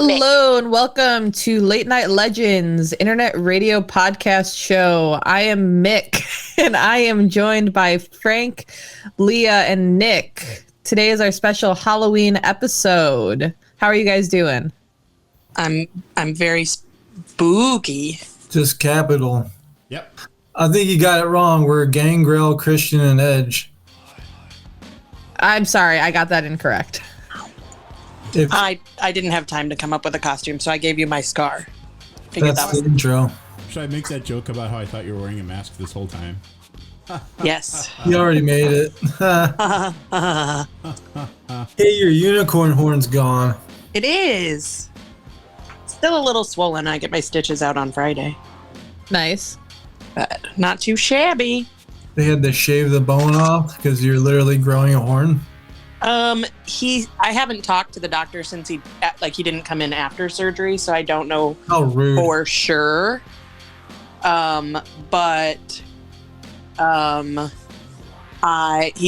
Hello and welcome to Late Night Legends, internet radio podcast show. I am Mick and I am joined by Frank, Leah, and Nick. Today is our special Halloween episode. How are you guys doing? I'm very spooky. Just capital. Yep. I think you got it wrong. We're Gangrel, Christian, and Edge. I'm sorry, I got that incorrect. I didn't have time to come up with a costume, so I gave you my scar. Figured That's that was the intro. Should I make that joke about how I thought you were wearing a mask this whole time? Yes. You already made it. Hey, your unicorn horn's gone. It is. Still a little swollen. I get my stitches out on Friday, Nice. but not too shabby. They had to shave the bone off because you're literally growing a horn. I haven't talked to the doctor since he didn't come in after surgery, so I don't know How rude. for sure. He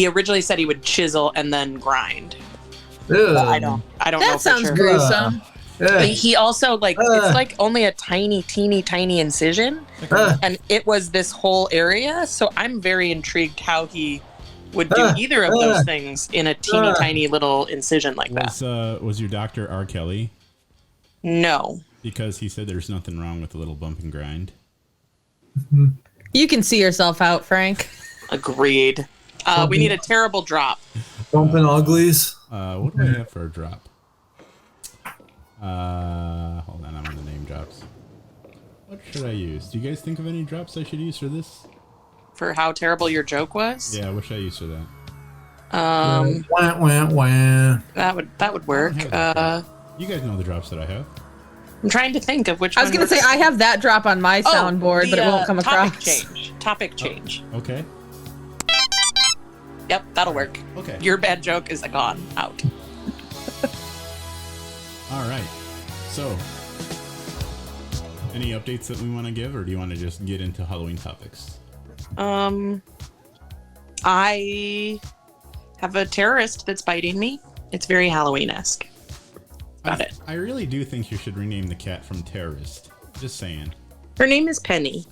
originally said he would chisel and then grind. Ew. But I don't know That for sounds sure. gruesome. Yeah. He also it's like only a tiny incision, and it was this whole area. So I'm very intrigued how he would do either of those things in a tiny little incision like that. Was your doctor R. Kelly? No. Because he said there's nothing wrong with a little bump and grind. You can see yourself out, Frank. Agreed. We need a terrible drop. Bumping uglies. What do I have for a drop? Hold on, I'm on the name drops. What should I use? Do you guys think of any drops I should use for this? For how terrible your joke was? Yeah, what should I use for that? Wah, wah, wah. That would work. You guys know the drops that I have. I'm trying to think of which I was one going to say, I have that drop on my soundboard, but it won't come across. Topic change. Okay. Yep, that'll work. Okay. Your bad joke is gone. Out. All right. So, any updates that we want to give, or do you want to just get into Halloween topics? I have a terrorist that's biting me. It's very Halloween-esque. Got it. I really do think you should rename the cat from Terrorist. Just saying. Her name is Penny.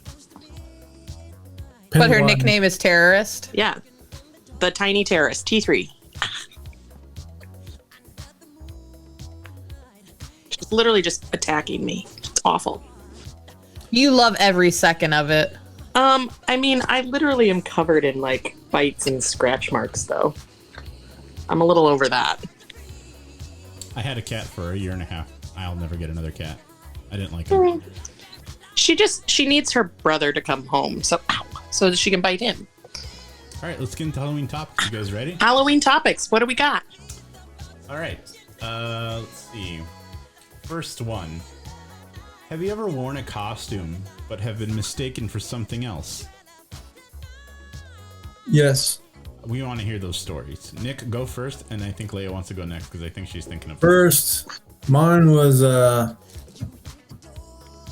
But her Pennywise. nickname is Terrorist. Yeah. The tiny terrorist, T3. She's literally just attacking me. It's awful. You love every second of it. I mean, I literally am covered in, bites and scratch marks, though. I'm a little over that. I had a cat for a year and a half. I'll never get another cat. I didn't like him. She needs her brother to come home, so that she can bite him. All right, let's get into Halloween topics. You guys ready? Halloween topics. What do we got? All right. Let's see. First one. Have you ever worn a costume but have been mistaken for something else? Yes. We want to hear those stories. Nick, go first, and I think Leia wants to go next because I think she's thinking of First, mine was, I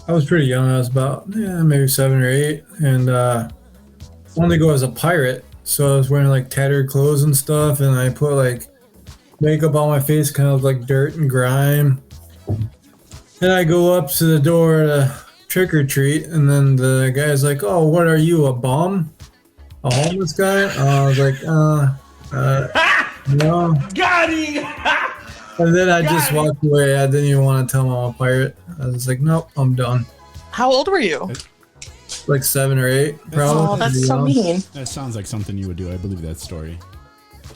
was pretty young. I was about, maybe 7 or 8. And I wanted to go as a pirate. So I was wearing, tattered clothes and stuff. And I put, makeup on my face, kind of like dirt and grime. And I go up to the door to trick or treat. And then the guy's like, "Oh, what are you, a bum? A homeless guy?" I was like, no. Got him! And then I just walked away. I didn't even want to tell him I'm a pirate. I was like, nope, I'm done. How old were you? 7 or 8, probably. Oh, that's so mean. That sounds like something you would do. I believe that story.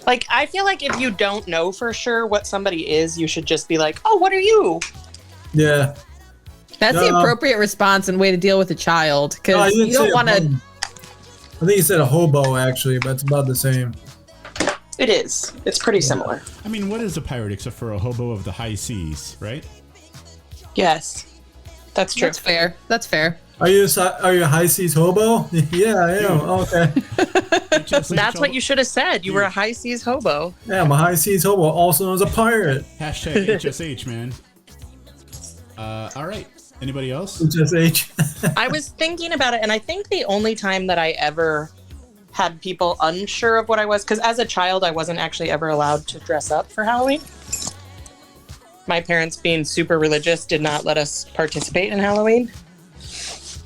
I feel like if you don't know for sure what somebody is, you should just be like, "Oh, what are you?" Yeah. That's the appropriate response and way to deal with a child, because you don't want to. I think he said a hobo, actually, but it's about the same. It is. It's pretty similar. I mean, what is a pirate except for a hobo of the high seas, right? Yes, that's true. That's fair. That's fair. Are you a high seas hobo? Yeah, I am. Oh, okay. That's what you should have said. You were a high seas hobo. Yeah, I'm a high seas hobo, also known as a pirate. Hashtag HSH, man. All right. Anybody else? Just H. I was thinking about it, and I think the only time that I ever had people unsure of what I was, because as a child, I wasn't actually ever allowed to dress up for Halloween. my parents being super religious did not let us participate in Halloween.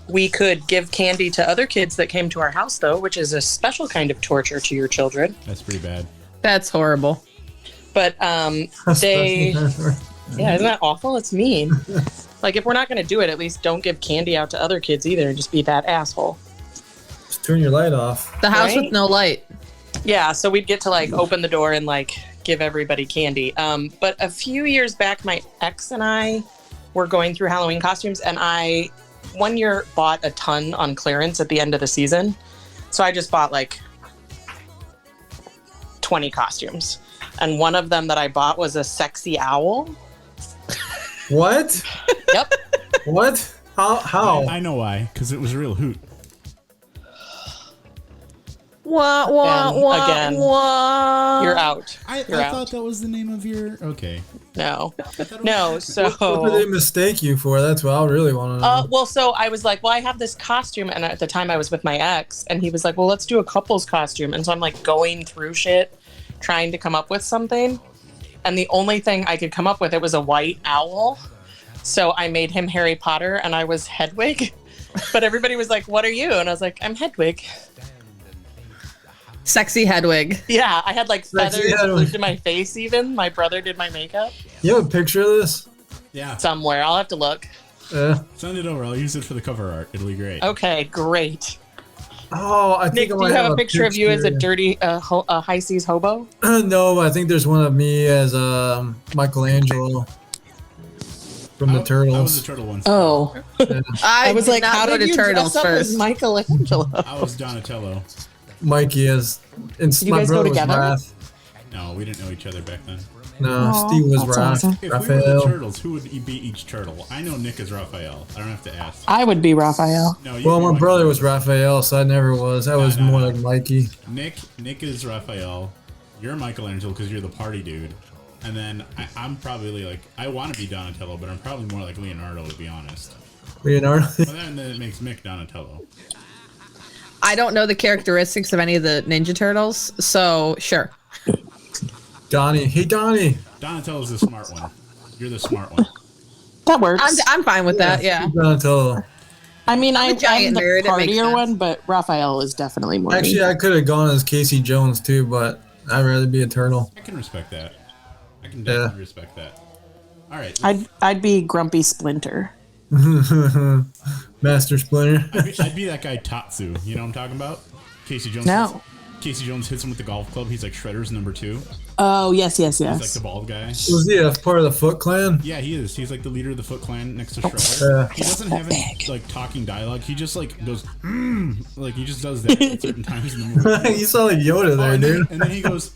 We could give candy to other kids that came to our house, though, which is a special kind of torture to your children. That's pretty bad. That's isn't that awful? It's mean. Like, if we're not going to do it, at least don't give candy out to other kids either and just be that asshole. Just turn your light off. The house with no light. Yeah, so we'd get to, like, open the door and, like, give everybody candy. But a few years back, my ex and I were going through Halloween costumes, and I, one year, bought a ton on clearance at the end of the season. So I just bought, like, 20 costumes. And one of them that I bought was a sexy owl. What? Yep. What? How? I know why. Because it was a real hoot. Wah, wah, And wah, again, wah. You're out. I You're out. thought that was the name of your... Okay. No. No, so... What did they mistake you for? That's what I really want to know. Well, so I was like, well, I have this costume. And at the time I was with my ex. And he was like, well, let's do a couple's costume. And so I'm like going through shit, trying to come up with something. And the only thing I could come up with, it was a white owl. So I made him Harry Potter and I was Hedwig. But everybody was like, what are you? And I was like, I'm Hedwig. Sexy Hedwig. Yeah, I had like Sexy feathers Hedwig. glued to my face even. My brother did my makeup. You have a picture of this? Yeah. Somewhere. I'll have to look. Yeah. Send it over. I'll use it for the cover art. It'll be great. Okay, great. Oh, I Nick, think I do might you have a picture of you as a picture. dirty high seas hobo? No, I think there's one of me as Michelangelo from the I was Turtles. the turtle once. Oh. I was did like, not how go did to you Turtles dress up as first. Michelangelo? I was Donatello. Mikey is. And You my guys go brother was together? Wrath. No, we didn't know each other back then. No, Aw, Steve was that's Wrath. awesome. If we were the Raphael. turtles, who would be each turtle? I know Nick is Raphael. I don't have to ask. I would be Raphael. No, you Well, be my brother was Michelangelo. Raphael, so I never was. I was no, more no. like Mikey. Nick is Raphael. You're Michelangelo because you're the party dude. And then I'm probably like, I want to be Donatello, but I'm probably more like Leonardo, to be honest. Leonardo. But then it makes Mick Donatello. I don't know the characteristics of any of the Ninja Turtles, so sure. Donnie. Hey, Donnie. Donatello's the smart one. You're the smart one. That works. I'm fine with that, yeah. Donatello. I mean, I'm a I'm giant the nerd, it makes partier sense. one, but Raphael is definitely more. Actually, I could have gone as Casey Jones too, but I'd rather be a turtle. I can respect that. I can definitely respect that. All right. I'd be Grumpy Splinter. Master Splinter. I'd be that guy Tatsu. You know what I'm talking about? Casey Jones. No. Casey Jones hits him with the golf club. He's like Shredder's number 2. Oh, yes. He's like the bald guy. Was he a part of the Foot Clan? Yeah, he is. He's like the leader of the Foot Clan next to Shredder. Yeah. He doesn't have any like talking dialogue. He just like goes, like he just does that at certain times in the movie. You saw like Yoda there, and, dude. then he goes,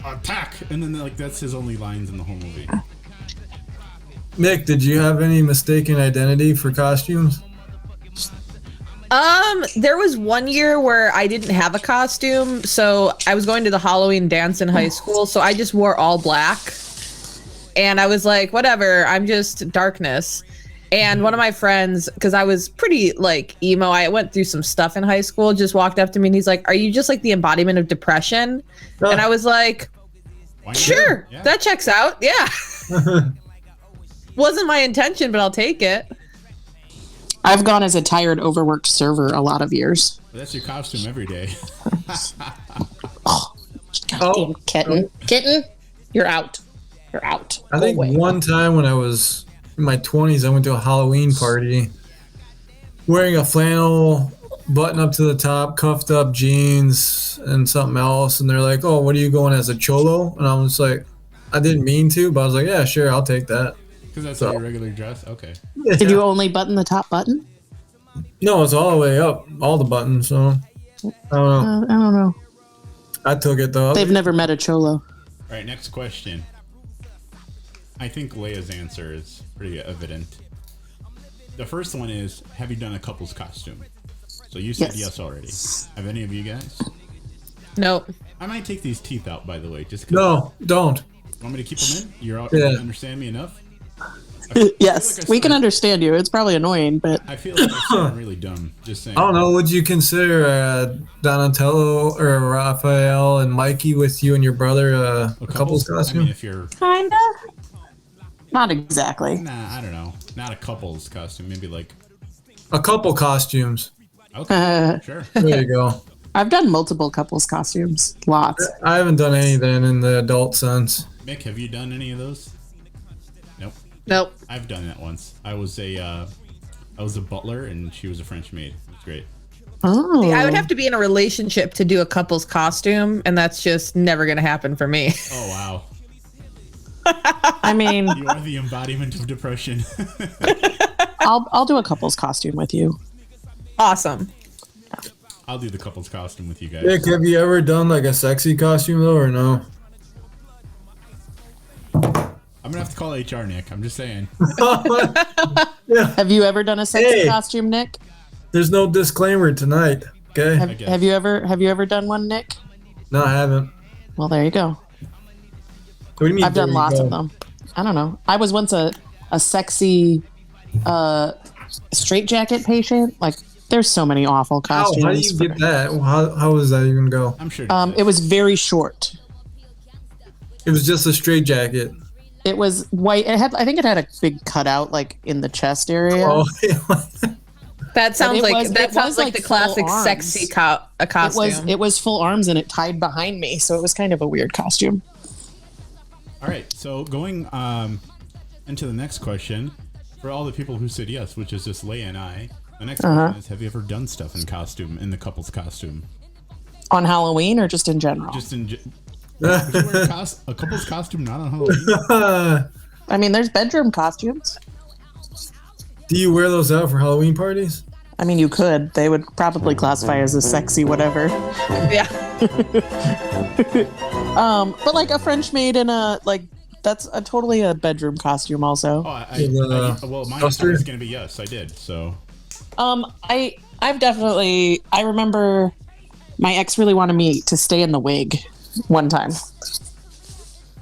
attack, and then like that's his only lines in the whole movie. Nick, did you have any mistaken identity for costumes? There was one year where I didn't have a costume, so I was going to the Halloween dance in high school, so I just wore all black. And I was like, whatever, I'm just darkness. And one of my friends, because I was pretty like emo, I went through some stuff in high school, just walked up to me and he's like, are you just like the embodiment of depression? And I was like, Why not? sure, Yeah. that checks out. Yeah. Wasn't my intention, but I'll take it. I've gone as a tired, overworked server a lot of years. But that's your costume every day. Goddamn kitten. Kitten, you're out. You're out. I Go think away. one time when I was in my 20s, I went to a Halloween party wearing a flannel button up to the top, cuffed up jeans, and something else. And they're like, oh, what are you going as, a cholo? And I was like, I didn't mean to, but I was like, yeah, sure, I'll take that. Because that's how you regularly dress? Okay. Did you only button the top button? No, it's all the way up, all the buttons. So I don't know. I don't know. I took it though. They've never met a cholo. All right, next question. I think Leia's answer is pretty evident. The first one is, have you done a couple's costume? So you said yes already. Have any of you guys? Nope. I might take these teeth out, by the way. Just 'cause. No, don't. Want me to keep them in? You're out. Yeah. You understand me enough? Yes, like I we can said- understand you. It's probably annoying, but I feel like I sound really dumb. Just saying. I don't know. Would you consider Donatello or Raphael and Mikey with you and your brother a couple's I mean, costume? if you're kinda. Not exactly. Nah, I don't know. Not a couple's costume. Maybe like A couple costumes. okay, sure. There you go. I've done multiple couples costumes. Lots. I haven't done anything in the adult sense. Mick, have you done any of those? Nope. Nope. I've done that once. I was a butler and she was a French maid. It was great. Oh. See, I would have to be in a relationship to do a couple's costume, and that's just never going to happen for me. Oh wow. I mean, You are the embodiment of depression. I'll do a couple's costume with you. Awesome. I'll do the couple's costume with you guys. Nick, have you ever done like a sexy costume though, or no? I'm gonna have to call HR, Nick. I'm just saying. Yeah. Have you ever done a sexy Hey. costume, Nick? There's no disclaimer tonight. Okay. guess. Have you ever done one, Nick? No, I haven't. Well, there you go. What do you mean? I've done there you lots go? of them. I don't know. I was once a sexy straitjacket patient. Like, there's so many awful costumes. How do you get that? How does that even go? I'm sure. It was very short. It was just a straight jacket. It was white. I think it had a big cutout, like in the chest area. Oh, That sounds it like was- that it sounds was, like like, the classic full arms. sexy costume. It was full arms and it tied behind me, so it was kind of a weird costume. All right. So going into the next question, for all the people who said yes, which is just Leia and I, the next question is: have you ever done stuff in costume, in the couple's costume? On Halloween or just in general? Just in. Would you wear a couple's costume not on Halloween? I mean, there's bedroom costumes. Do you wear those out for Halloween parties? I mean, you could. They would probably classify as a sexy whatever. Yeah. But like a French maid in that's totally a bedroom costume also. Oh, well, mine is Custard? going to be yes. I did. So I remember my ex really wanted me to stay in the wig one time.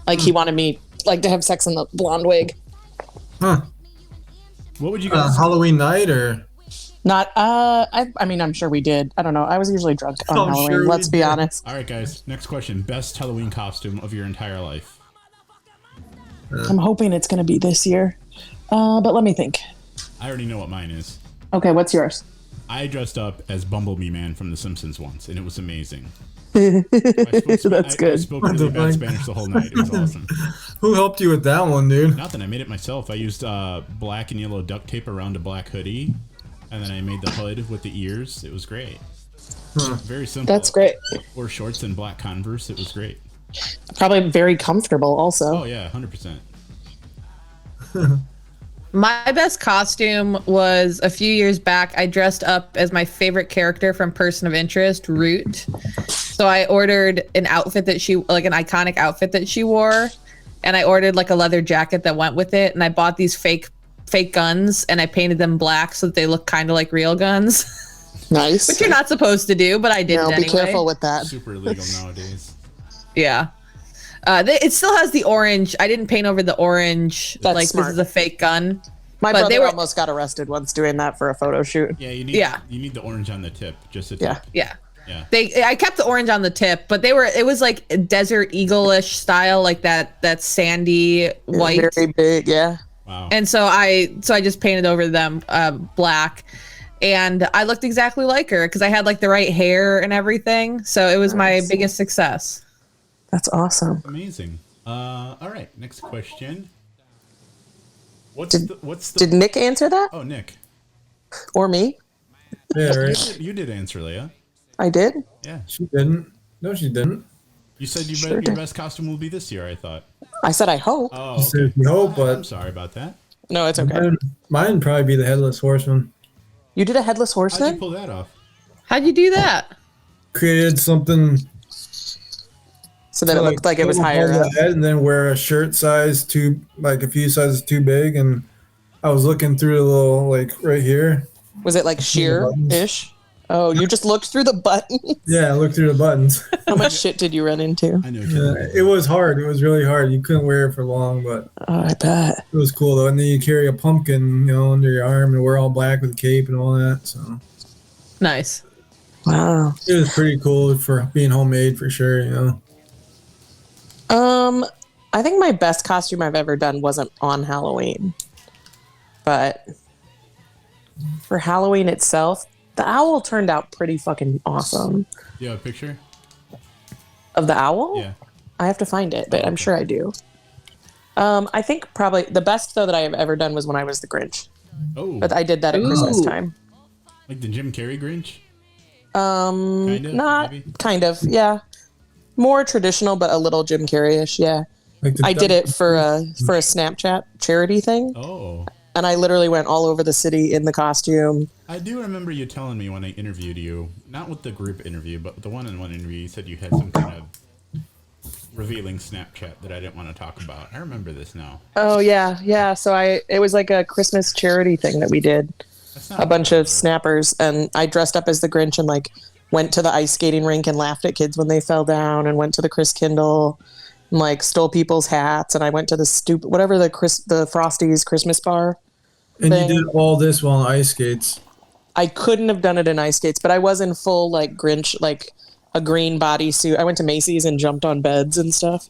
Like he wanted me like to have sex in the blonde wig. Huh. what would you guys? Halloween night or? Not I mean I'm sure we did. I don't know. I was usually drunk on I'm Halloween, sure we let's be did. honest. All right, guys. Next question: best Halloween costume of your entire life. I'm hoping it's gonna be this year. But let me think. I already know what mine is. Okay, what's yours? I dressed up as Bumblebee Man from The Simpsons once, and it was amazing. That's good. I spoke really bad Spanish the whole night. It was awesome. Who helped you with that one, dude? Nothing. I made it myself. I used black and yellow duct tape around a black hoodie, and then I made the hood with the ears. It was great. Very simple. That's great. Wore shorts and black Converse. It was great. Probably very comfortable also. Oh yeah, 100%. My best costume was a few years back. I dressed up as my favorite character from Person of Interest, Root. So I ordered an outfit that like an iconic outfit that she wore, and I ordered like a leather jacket that went with it, and I bought these fake guns and I painted them black so that they look kind of like real guns. Nice. Which you're not supposed to do, but I did it No, anyway. be careful with that. Super illegal nowadays. Yeah. It still has the orange. I didn't paint over the orange. That's like smart. this is a fake gun. My But brother they were- almost got arrested once doing that for a photo shoot. Yeah, you need the orange on the tip, just a tip. Yeah. Yeah. Yeah. I kept the orange on the tip, but it was like Desert Eagle-ish style, like that sandy white. Very big, yeah. Wow. And so I just painted over them black, and I looked exactly like her because I had like the right hair and everything. So it was my biggest success. That's awesome. Amazing. All right, next question. Did Nick answer that? Oh, Nick. Or me? Yeah, right. You did answer, Leia. I did? Yeah. She didn't. No, she didn't. You said Sure your did. best costume will be this year, I thought. I said I hope. Oh, She said okay. we hope, I'm but sorry about that. No, it's okay. mine would probably be the headless horseman. You did a headless How'd you horseman? pull that off? How'd you do that? Created something. So then it looked like it was higher hold up. the head and then wear a shirt size a few sizes too big, and I was looking through the little right here. Was it like sheer-ish? Oh, you just looked through the button? Yeah, I looked through the buttons. How much shit did you run into? I know. What you're talking It was hard. It was really hard. You couldn't wear it for long, but Oh, I bet. it was cool though. And then you carry a pumpkin, under your arm, and wear all black with a cape and all that. So Nice. Wow. it was pretty cool for being homemade for sure. I think my best costume I've ever done wasn't on Halloween. But for Halloween itself, the owl turned out pretty fucking awesome. You have a picture? Of the owl? Yeah. I have to find it, but I'm sure I do. I think probably the best, though, that I have ever done was when I was the Grinch. Oh. But I did that at Christmas time. Like the Jim Carrey Grinch? Kind of, yeah. More traditional, but a little Jim Carrey-ish, yeah. Like I did it for a Snapchat charity thing. Oh. And I literally went all over the city in the costume. I do remember you telling me when I interviewed you, not with the group interview, but the one-on-one interview, you said you had some kind of revealing Snapchat that I didn't want to talk about. I remember this now. Oh, yeah. So it was like a Christmas charity thing that we did. A bunch of snappers, and I dressed up as the Grinch and like went to the ice skating rink and laughed at kids when they fell down, and went to the Chris Kindle and like stole people's hats, and I went to the the Frosty's Christmas bar. And thing. You did all this while on ice skates. I couldn't have done it in ice skates, but I was in full like Grinch, like a green bodysuit. I went to Macy's and jumped on beds and stuff.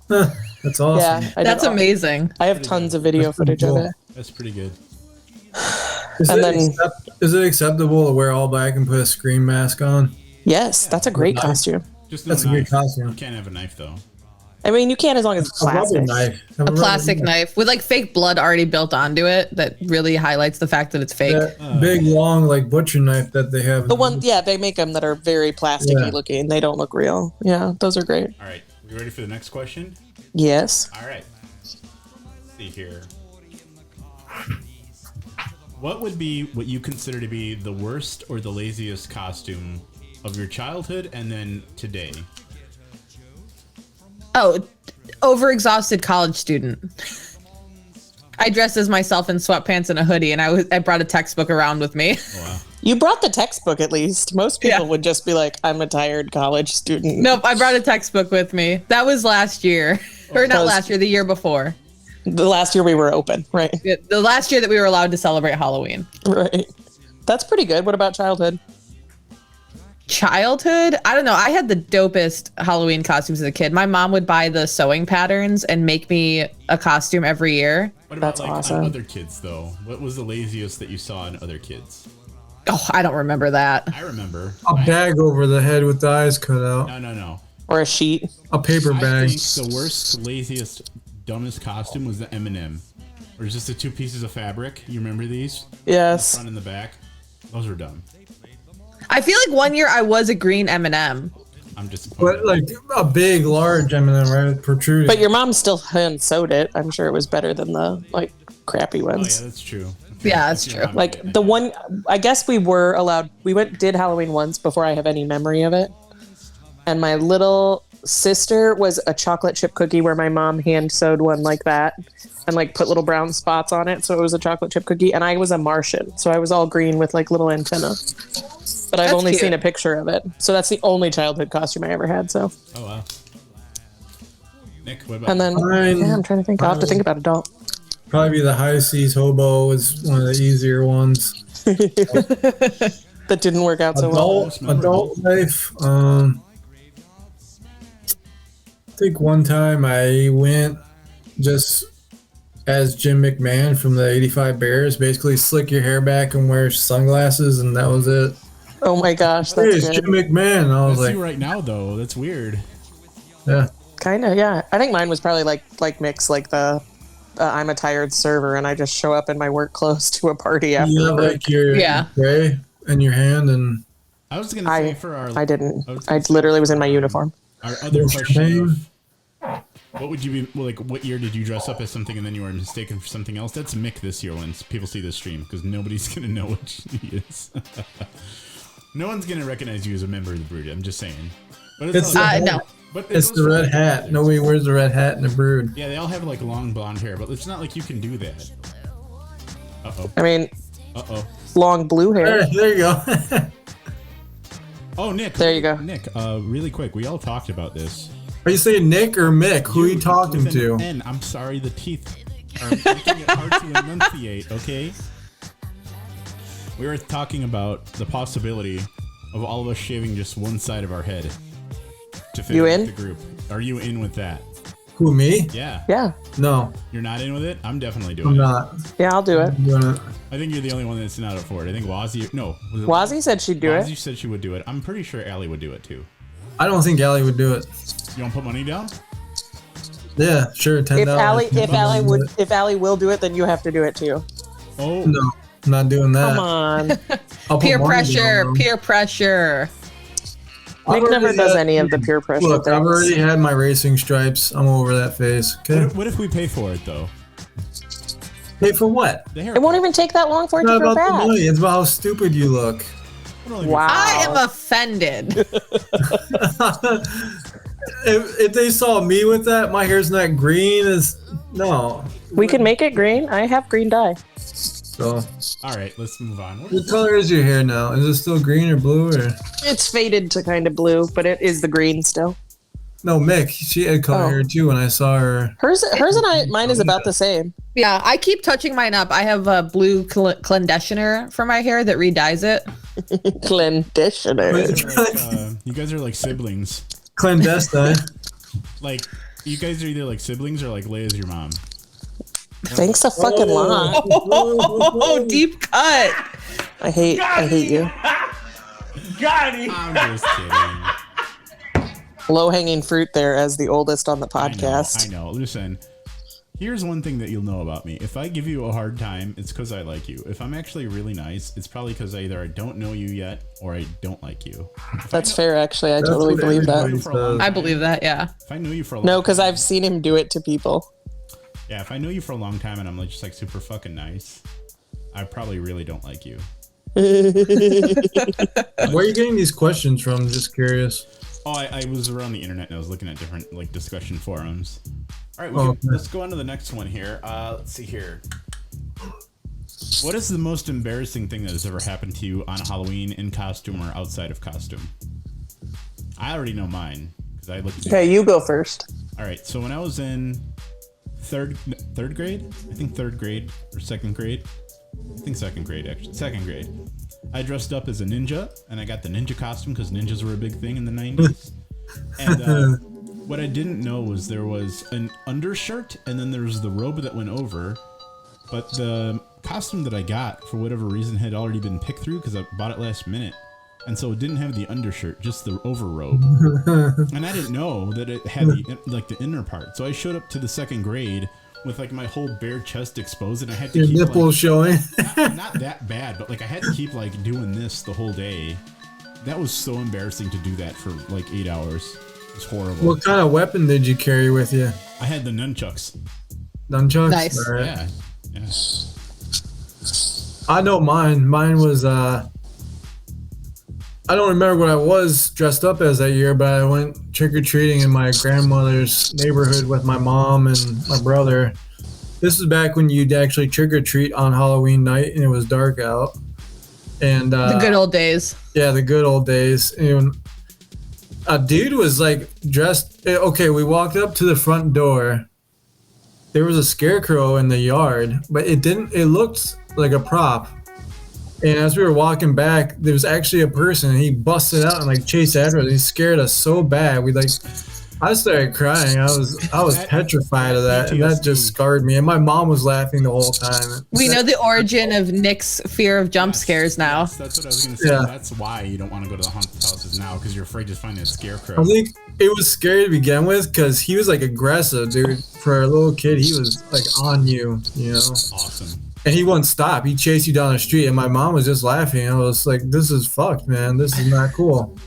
That's awesome. Yeah, that's amazing. I have tons of video footage of it. That's pretty good. Is it acceptable to wear all black and put a scream mask on? Yes, that's a great costume. That's a great costume. You can't have a knife though. I mean, you can as long as it's plastic. A plastic knife with like fake blood already built onto it that really highlights the fact that it's fake. That big, long, like butcher knife that they have. They make them that are very plasticky looking. They don't look real. Yeah, those are great. All right, we ready for the next question? Yes. All right. Let's see here. What would be what you consider to be the worst or the laziest costume of your childhood and then today? Oh, overexhausted college student. I dressed as myself in sweatpants and a hoodie, and I brought a textbook around with me. Oh, wow. You brought the textbook at least. Most people would just be like, I'm a tired college student. Nope, I brought a textbook with me. That was last year. Or not last year, the year before. The last year we were open, right? Yeah, the last year that we were allowed to celebrate Halloween. Right. That's pretty good. What about childhood? Childhood? I don't know. I had the dopest Halloween costumes as a kid. My mom would buy the sewing patterns and make me a costume every year. What about on other kids though? What was the laziest that you saw in other kids? Oh, I don't remember that. I remember. A bag over the head with the eyes cut out. No. Or a sheet. A paper bag. I think the worst, laziest, dumbest costume was the M&M. Or just the two pieces of fabric. You remember these? Yes. The front and the back. Those were dumb. I feel like one year I was a green M&M. I'm disappointed. But like a big, large M&M, right? Protruding. But your mom still hand sewed it. I'm sure it was better than the like crappy ones. Oh yeah, that's true. Yeah, that's true. Like the one, I guess we were allowed. We did Halloween once before I have any memory of it. And my little sister was a chocolate chip cookie where my mom hand sewed one like that and like put little brown spots on it, so it was a chocolate chip cookie. And I was a Martian, so I was all green with like little antenna. But I've only seen a picture of it, so that's the only childhood costume I ever had. So. Oh wow. Nick, what about? And then I'm trying to think. I'll have to think about adult. Probably the high seas hobo was one of the easier ones. That didn't work out so well. Adult life. I think one time I went just as Jim McMahon from the 85 Bears, basically slick your hair back and wear sunglasses, and that was it. Oh my gosh, that's it's Jim McMahon. I was like, you right now though. That's weird. Yeah. Kind of, yeah. I think mine was probably like Mick's, like the I'm a tired server and I just show up in my work clothes to a party after. Yeah, like your tray in your hand, and I was gonna say for our. I didn't. I literally was in my uniform. Our other question. What would you be like? What year did you dress up as something and then you were mistaken for something else? That's Mick this year when people see this stream, because nobody's gonna know what he is. No one's gonna recognize you as a member of the Brood. I'm just saying. But it's no. But it's the red hat. Nobody wears the red hat in the Brood. Yeah, they all have like long blonde hair, but it's not like you can do that. I mean, long blue hair. There you go. Oh, Nick. There you go. Nick, really quick, we all talked about this. Are you saying Nick or Mick? Who are you talking to? N. I'm sorry, the teeth are making it hard to enunciate, okay? We were talking about the possibility of all of us shaving just one side of our head to fit you in in? the group. Are you in with that? Who, me? Yeah. Yeah. No, You're not in with it? I'm definitely doing I'm it. not. Yeah, I'll do it. I'm doing it. I think you're the only one that's not up for it. I think Wazzy... No. Was it Wazzy said she'd do Wazzy it. said she would do it. I'm pretty sure Allie would do it too. I don't think Allie would do it. You want to put money down? Yeah, sure. $10. If Allie will do it, then you have to do it too. Oh. No, I'm not doing that. Come on. I'll put Peer money pressure, down, peer pressure. Nick never does any of the peer pressure Look, things. I've already had my racing stripes. I'm over that phase. Okay. What if we pay for it though? Pay for what? The It haircut. won't even take that long for it It's to not grow about the back. money. It's about how stupid you look. Wow. I am offended. If they saw me with that, my hair's not green. No. We can make it green. I have green dye. So, All right, let's move on. what color is your hair now? Is it still green or blue or? It's faded to kind of blue, but it is the green still. No, Mick. She had color hair too when I saw her. Hers and mine is about the same. Yeah, I keep touching mine up. I have a blue conditioner for my hair that redyes it. Conditioner. You guys are like siblings. Clandestine. Like, you guys are either like siblings or like Leia's your mom. Thanks a fucking lot. Oh, deep cut. I hate you. I'm just kidding. Low hanging fruit there as the oldest on the podcast. I know. Listen, here's one thing that you'll know about me. If I give you a hard time, it's because I like you. If I'm actually really nice, it's probably because either I don't know you yet or I don't like you. That's fair, actually. I totally believe that. I believe that, yeah. If I know you for a long No, because I've seen him do it to people. Yeah, if I know you for a long time and I'm like just like super fucking nice, I probably really don't like you. Where are you getting these questions from? Just curious. Oh, I was around the internet and I was looking at different like discussion forums. All right, let's go on to the next one here. Let's see here. What is the most embarrassing thing that has ever happened to you on Halloween in costume or outside of costume? I already know mine because I looked. Okay, you go first. All right, so when I was in third grade, I think third grade or second grade. I think second grade, actually. Second grade. I dressed up as a ninja, and I got the ninja costume because ninjas were a big thing in the 90s. And what I didn't know was there was an undershirt, and then there was the robe that went over. But the costume that I got, for whatever reason, had already been picked through because I bought it last minute. And so it didn't have the undershirt, just the overrobe. And I didn't know that it had the inner part. So I showed up to the second grade with like my whole bare chest exposed, and I had to keep nipples showing. not that bad, but like I had to keep like doing this the whole day. That was so embarrassing to do that for like 8 hours. It was horrible. What kind of weapon did you carry with you? I had the nunchucks. Nunchucks? Nice. All right. Yeah. I know mine. Mine was I don't remember what I was dressed up as that year, but I went trick-or-treating in my grandmother's neighborhood with my mom and my brother. This is back when you'd actually trick-or-treat on Halloween night and it was dark out. And The good old days. yeah, the good old days. And a dude was like dressed. Okay, we walked up to the front door. There was a scarecrow in the yard, but it looked like a prop. And as we were walking back, there was actually a person, and he busted out and like chased after us. He scared us so bad. I started crying. I was petrified of that, and that just scarred me. And my mom was laughing the whole time. We know the origin of Nick's fear of jump scares now. Yes, that's what I was gonna say. Yeah. That's why you don't want to go to the haunted houses now, because you're afraid to find that scarecrow. I think it was scary to begin with because he was like aggressive, dude. For a little kid, he was like on you, you know. Awesome. And he wouldn't stop. He chased you down the street, and my mom was just laughing. I was like, "This is fucked, man. This is not cool."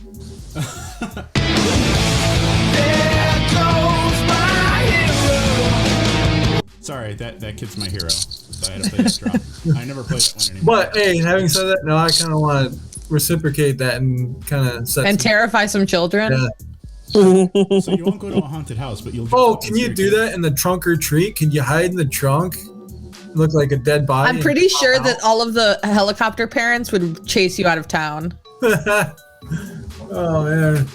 Sorry, that kid's my hero. So I had to play that drop. I never played that one anymore. But hey, having said that, no, I kind of want to reciprocate that and kind of set. And terrify some children. Yeah. So you won't go to a haunted house, but you'll. Oh, can you do that in the trunk or treat? Can you hide in the trunk? Look like a dead body. I'm pretty sure that all of the helicopter parents would chase you out of town. Oh man.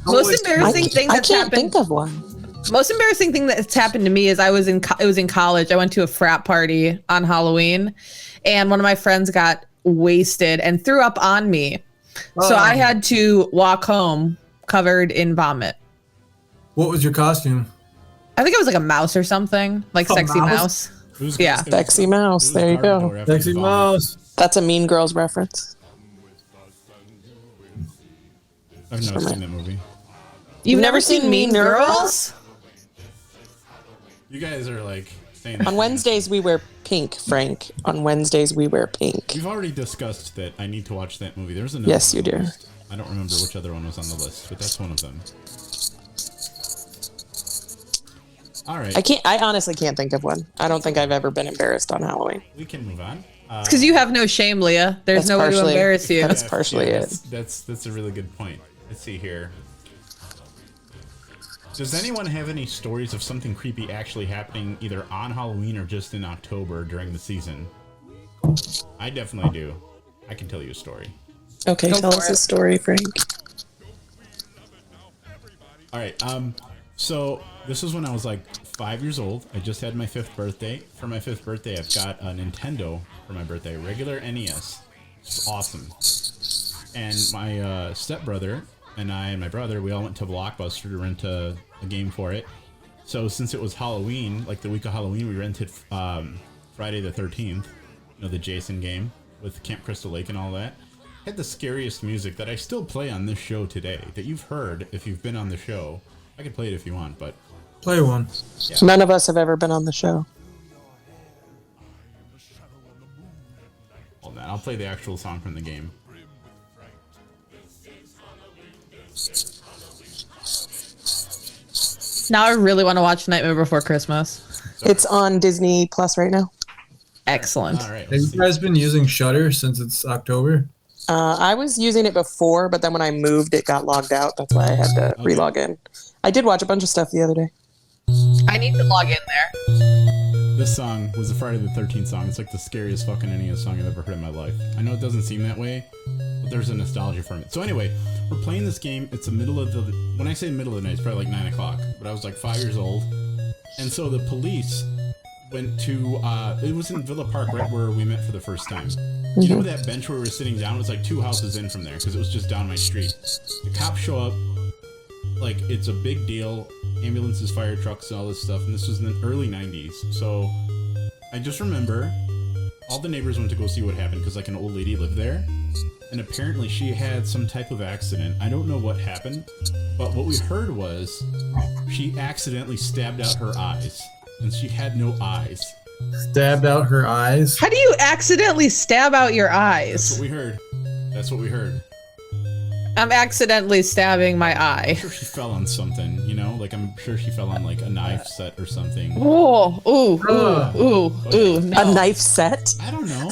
Most embarrassing thing I that's can't happened. think of one. Most embarrassing thing that's happened to me is it was in college. I went to a frat party on Halloween, and one of my friends got wasted and threw up on me. So I had to walk home covered in vomit. What was your costume? I think it was like a mouse or something, like A sexy mouse? mouse. Yeah. Sexy mouse. There you go. Sexy mouse. That's a Mean Girls reference. I've never seen that movie. You've never seen Mean Girls? You guys are like saying On Wednesdays we wear pink, Frank. On Wednesdays we wear pink. We've already discussed that I need to watch that movie. There's another. Yes, one you do. on the list. I don't remember which other one was on the list, but that's one of them. All right. I honestly can't think of one. I don't think I've ever been embarrassed on Halloween. We can move on. It's because you have no shame, Leah. There's That's no way to partially- embarrass you. That's partially it. That's a really good point. Let's see here. Does anyone have any stories of something creepy actually happening either on Halloween or just in October during the season? I definitely do. I can tell you a story. Okay, Go tell for us it. a story, Frank. All right. So this was when I was like 5 years old. I just had my 5th birthday. For my 5th birthday, I've got a Nintendo for my birthday, a regular NES. It's awesome. And my stepbrother and I and my brother, we all went to Blockbuster to rent a game for it. So since it was Halloween, like the week of Halloween, we rented Friday the 13th, you know, the Jason game with Camp Crystal Lake and all that. Had the scariest music that I still play on this show today that you've heard if you've been on the show. I can play it if you want, but Play one. yeah. None of us have ever been on the show. Hold on, I'll play the actual song from the game. Now I really want to watch Nightmare Before Christmas. It's on Disney Plus right now. Excellent. All right. Have Let's you see. guys been using Shudder since it's October? I was using it before, but then when I moved, it got logged out. That's why I had to re-log in. I did watch a bunch of stuff the other day. I need to log in there. This song was a Friday the 13th song. It's like the scariest fucking NES song I've ever heard in my life. I know it doesn't seem that way, but there's a nostalgia from it. So anyway, we're playing this game. It's the middle of the... When I say middle of the night, it's probably like 9 o'clock. But I was like 5 years old. And so the police went to... it was in Villa Park, right where we met for the first time. Do you know that bench where we were sitting down? It was like 2 houses in from there because it was just down my street. The cops show up. Like, it's a big deal. Ambulances, fire trucks, and all this stuff. And this was in the early 90s. So I just remember all the neighbors went to go see what happened because like an old lady lived there. And apparently she had some type of accident. I don't know what happened. But what we heard was she accidentally stabbed out her eyes. And she had no eyes. Stabbed out her eyes. How do you accidentally stab out your That's eyes? what we heard. That's what we heard. I'm accidentally stabbing my eye. I'm sure she fell on something, you know? Like, I'm sure she fell on, like, a knife set or something. Oh, ooh, no. A knife set? I don't know.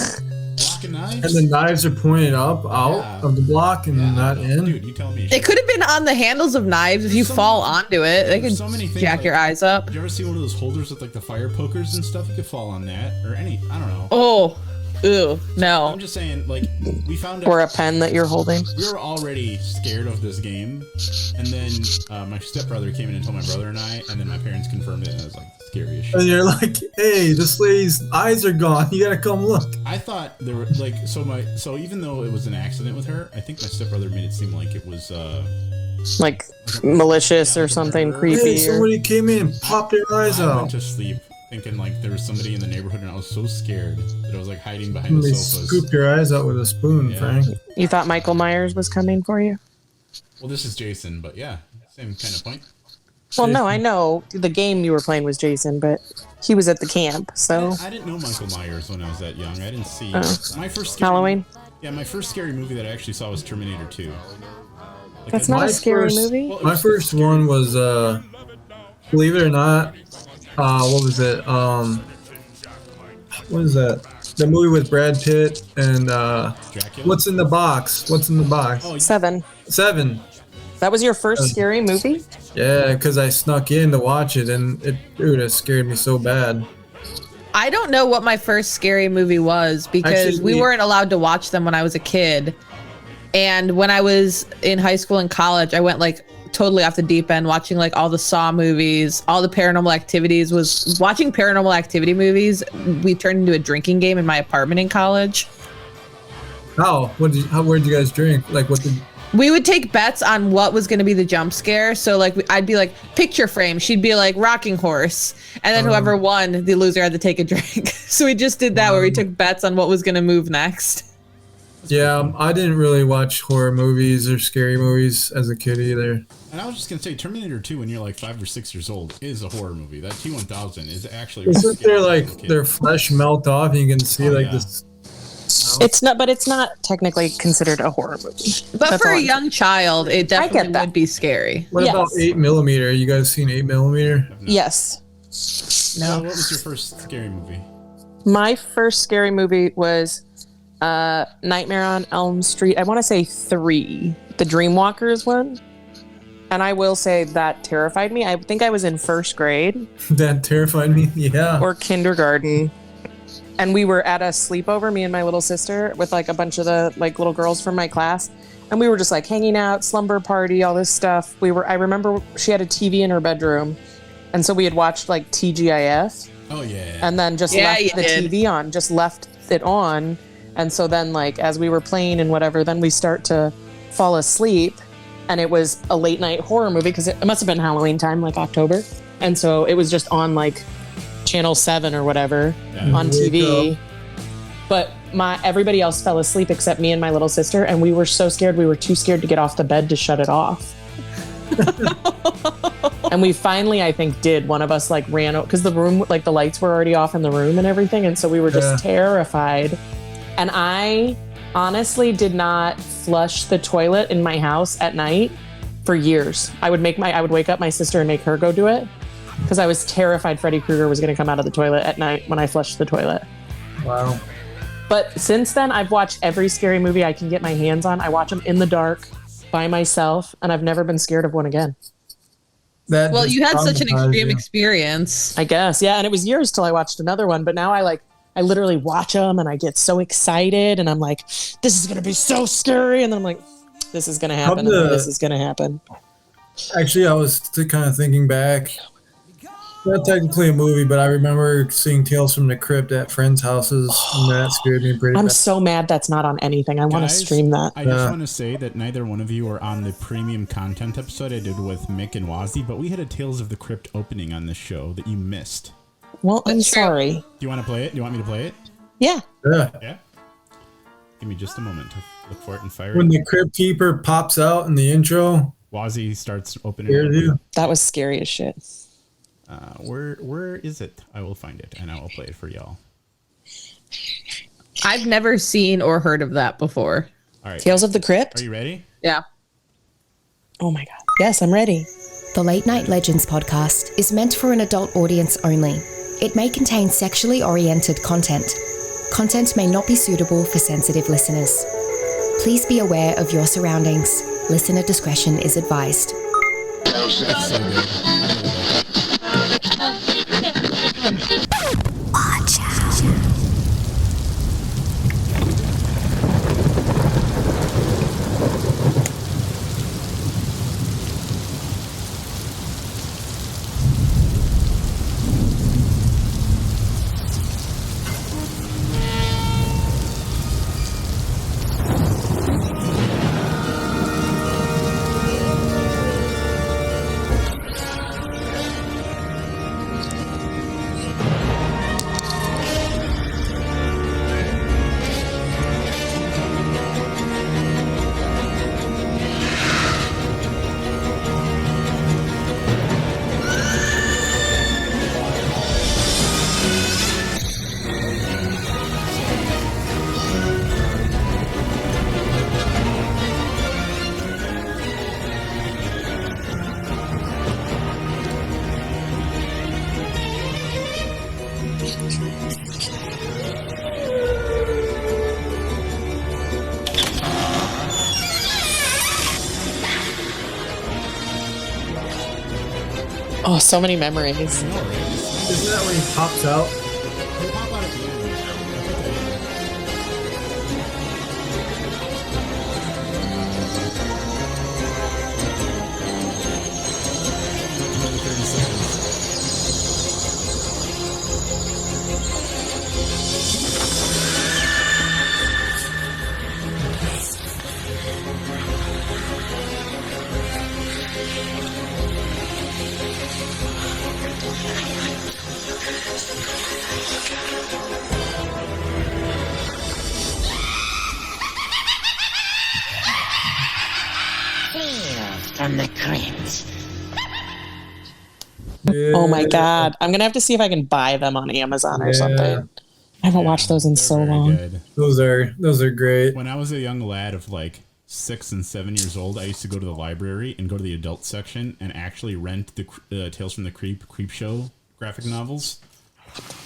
Block of knives? And the knives are pointed up, out Yeah. of the block and Yeah, not I don't know. in. Dude, you tell me. It could have been on the handles of knives. If you so fall many- onto it, they could there's so many things, jack like- your eyes up. Did you ever see one of those holders with, like, the fire pokers and stuff? You could fall on that. Or any, I don't know. Oh, ooh, no. I'm just saying, like, we found out... Or a pen that you're holding? We were already scared of this game, and then my stepbrother came in and told my brother and I, and then my parents confirmed it, and I was like, scary as shit. And you're like, hey, this lady's eyes are gone. You gotta come look. I thought there were like so even though it was an accident with her, I think my stepbrother made it seem like it was Like malicious Yeah, or like a something murderer. creepy? Hey, or... somebody came in and popped their eyes I went out. to sleep thinking like there was somebody in the neighborhood, and I was so scared that I was like hiding behind And the they sofas. scooped your eyes out with a spoon, Yeah. Frank. You thought Michael Myers was coming for you? Well, this is Jason, but yeah, same kind of point. Well, no, I know the game you were playing was Jason, but he was at the camp, so I didn't know Michael Myers when I was that young. I didn't see my first Halloween. Yeah, my first scary movie that I actually saw was Terminator 2. Like, That's I- not My a scary first- movie. well, it My was first scary. one was, believe it or not, what was it? What is that? The movie with Brad Pitt and Dracula. What's in the Box? What's in the box? Oh, 7. 7. That was your first scary movie? Yeah, because I snuck in to watch it, and it scared me so bad. I don't know what my first scary movie was because Actually, we weren't allowed to watch them when I was a kid. And when I was in high school and college, I went like totally off the deep end watching like all the Saw movies, all the Paranormal Activities. Was watching Paranormal Activity movies. We turned into a drinking game in my apartment in college. Where'd you guys drink? Like, what did? We would take bets on what was going to be the jump scare. So like I'd be like picture frame. She'd be like rocking horse. And then whoever won, the loser had to take a drink. So we just did that where we took bets on what was going to move next. Yeah, I didn't really watch horror movies or scary movies as a kid either. And I was just going to say, Terminator 2, when you're like 5 or 6 years old, is a horror movie. That T-1000 is actually... Isn't there like their flesh melt off and you can see this... It's not, but it's not technically considered a horror movie. But That's for a young child, it definitely would be scary. What about 8mm? You guys seen 8mm? Yes. No. What was your first scary movie? My first scary movie was Nightmare on Elm Street. I want to say 3, the Dreamwalkers one. And I will say that terrified me. I think I was in first grade. That terrified me, yeah. Or kindergarten. And we were at a sleepover, me and my little sister, with like a bunch of the like little girls from my class. And we were just like hanging out, slumber party, all this stuff. I remember she had a TV in her bedroom. And so we had watched like TGIF. Oh, yeah. And then just left the TV on, just left it on. And so then like as we were playing and whatever, then we start to fall asleep. And it was a late night horror movie because it must have been Halloween time, like October. And so it was just on like Channel 7 or whatever on TV. But everybody else fell asleep except me and my little sister. And we were so scared. We were too scared to get off the bed to shut it off. And we finally, I think, did. One of us like ran because the room, like the lights were already off in the room and everything. And so we were just terrified. And I honestly did not flush the toilet in my house at night for years. I would wake up my sister and make her go do it because I was terrified Freddy Krueger was going to come out of the toilet at night when I flushed the toilet. Wow. But since then, I've watched every scary movie I can get my hands on. I watch them in the dark by myself, and I've never been scared of one again. Well, you had such an extreme experience. I guess, yeah. And it was years till I watched another one, but now I literally watch them and I get so excited and I'm like, this is going to be so scary. And then I'm like, this is going to happen. This is going to happen. Actually, I was kind of thinking back. Not technically a movie, but I remember seeing Tales from the Crypt at friends' houses, and that scared me pretty bad. I'm so mad that's not on anything. I want to stream that. I just want to say that neither one of you are on the premium content episode I did with Mick and Wazzy, but we had a Tales of the Crypt opening on this show that you missed. Well, I'm sorry. Do you want to play it? Do you want me to play it? Yeah. Yeah? Give me just a moment to look for it and fire it. When the Crypt Keeper pops out in the intro. Wazzy starts opening. That was scary as shit. Where is it? I will find it and I will play it for y'all. I've never seen or heard of that before. All right. Tales of the Crypt? Are you ready? Yeah. Oh my God. Yes, I'm ready. The Late Night Legends podcast is meant for an adult audience only. It may contain sexually oriented content. Content may not be suitable for sensitive listeners. Please be aware of your surroundings. Listener discretion is advised. That's so good. Watch out. Oh, so many memories. Isn't that when he pops out? He'll pop out at the end. Another 30 seconds. From the crypt. Yeah. Oh my god. I'm gonna have to see if I can buy them on Amazon or something. I haven't watched those in so long. Good. Those are great. When I was a young lad of like 6 and 7 years old, I used to go to the library and go to the adult section and actually rent the Tales from the Creep Show graphic novels.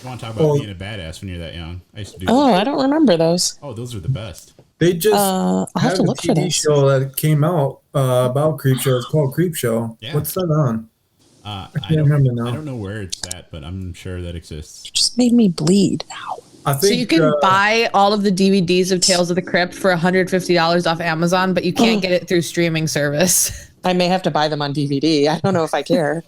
You want to talk about being a badass when you're that young? I used to do that. I don't remember those. Oh, those are the best. They just I'll have to a look for TV this. show that came out about Creep Show. It's called Creep Show. Yeah. What's that on? I can't remember now. I don't know where it's at, but I'm sure that exists. You just made me bleed. Ow. I think So you can buy all of the DVDs of Tales of the Crypt for $150 off Amazon, but you can't get it through streaming service. I may have to buy them on DVD. I don't know if I care.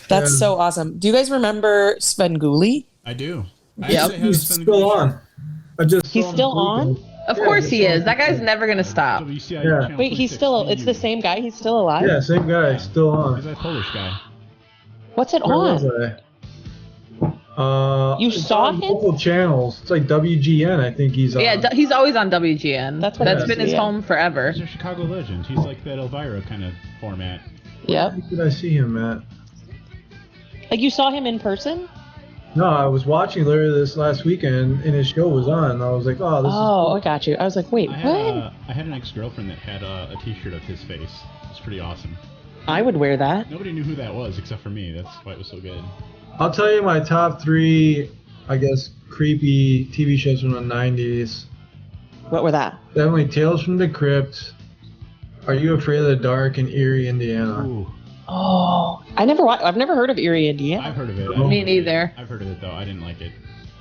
That's so awesome. Do you guys remember Svengoolie? I do. He's still on. He's still on? Of course he is. That guy's never gonna stop. Yeah. Wait, he's still, it's the same guy? He's still alive? Yeah, same guy, still He's on. that Polish guy. What's it Where was on? I? You It's saw on him? multiple channels. It's like WGN, I think he's on. Yeah, he's always on WGN. That's what That's it been is, his yeah. home forever. He's a Chicago legend. He's like that Elvira kind of format. Yep. Where did I see him at? Like you saw him in person? No, I was watching literally this last weekend, and his show was on. And I was like, oh, this Oh, I got you. I was like, wait, I what? had an ex-girlfriend that had a T-shirt of his face. It's pretty awesome. I would wear that. Nobody knew who that was except for me. That's why it was so good. is. I'll tell you my top 3, I guess, creepy TV shows from the 90s. What were that? Definitely Tales from the Crypt, Are You Afraid of the Dark, and Erie, Indiana. Ooh, Oh, I've never heard of Erie, Indiana. I've heard of it. Me neither. I've heard of it though. I didn't like it.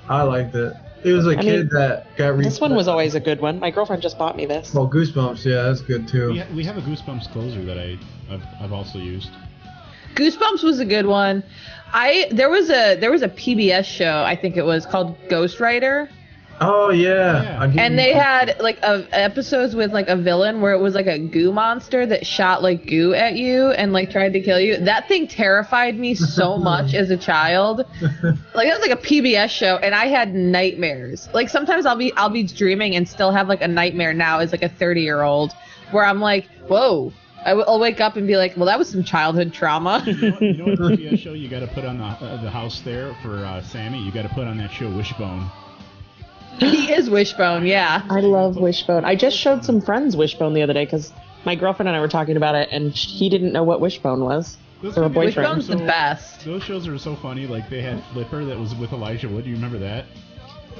I liked it. It was a kid that got This one was always a good one. My girlfriend just bought me this. Well, Goosebumps, yeah, that's good too. We have a Goosebumps closer that I've also used. Goosebumps was a good one. There was a PBS show, I think it was called Ghostwriter. Oh yeah. And they had like episodes with like a villain where it was like a goo monster that shot like goo at you and like tried to kill you. That thing terrified me so much as a child. Like it was like a PBS show and I had nightmares. Like sometimes I'll be dreaming and still have like a nightmare now as like a 30-year-old where I'm like, whoa. I'll wake up and be like, well, that was some childhood trauma. You know what PBS show you got to put on the house there for Sammy? You got to put on that show Wishbone. He is Wishbone, yeah. I love Wishbone. I just showed some friends Wishbone the other day because my girlfriend and I were talking about it, and he didn't know what Wishbone was. Or a boyfriend. Wishbone's the best. Those shows are so funny. Like they had Flipper that was with Elijah Wood. Do you remember that?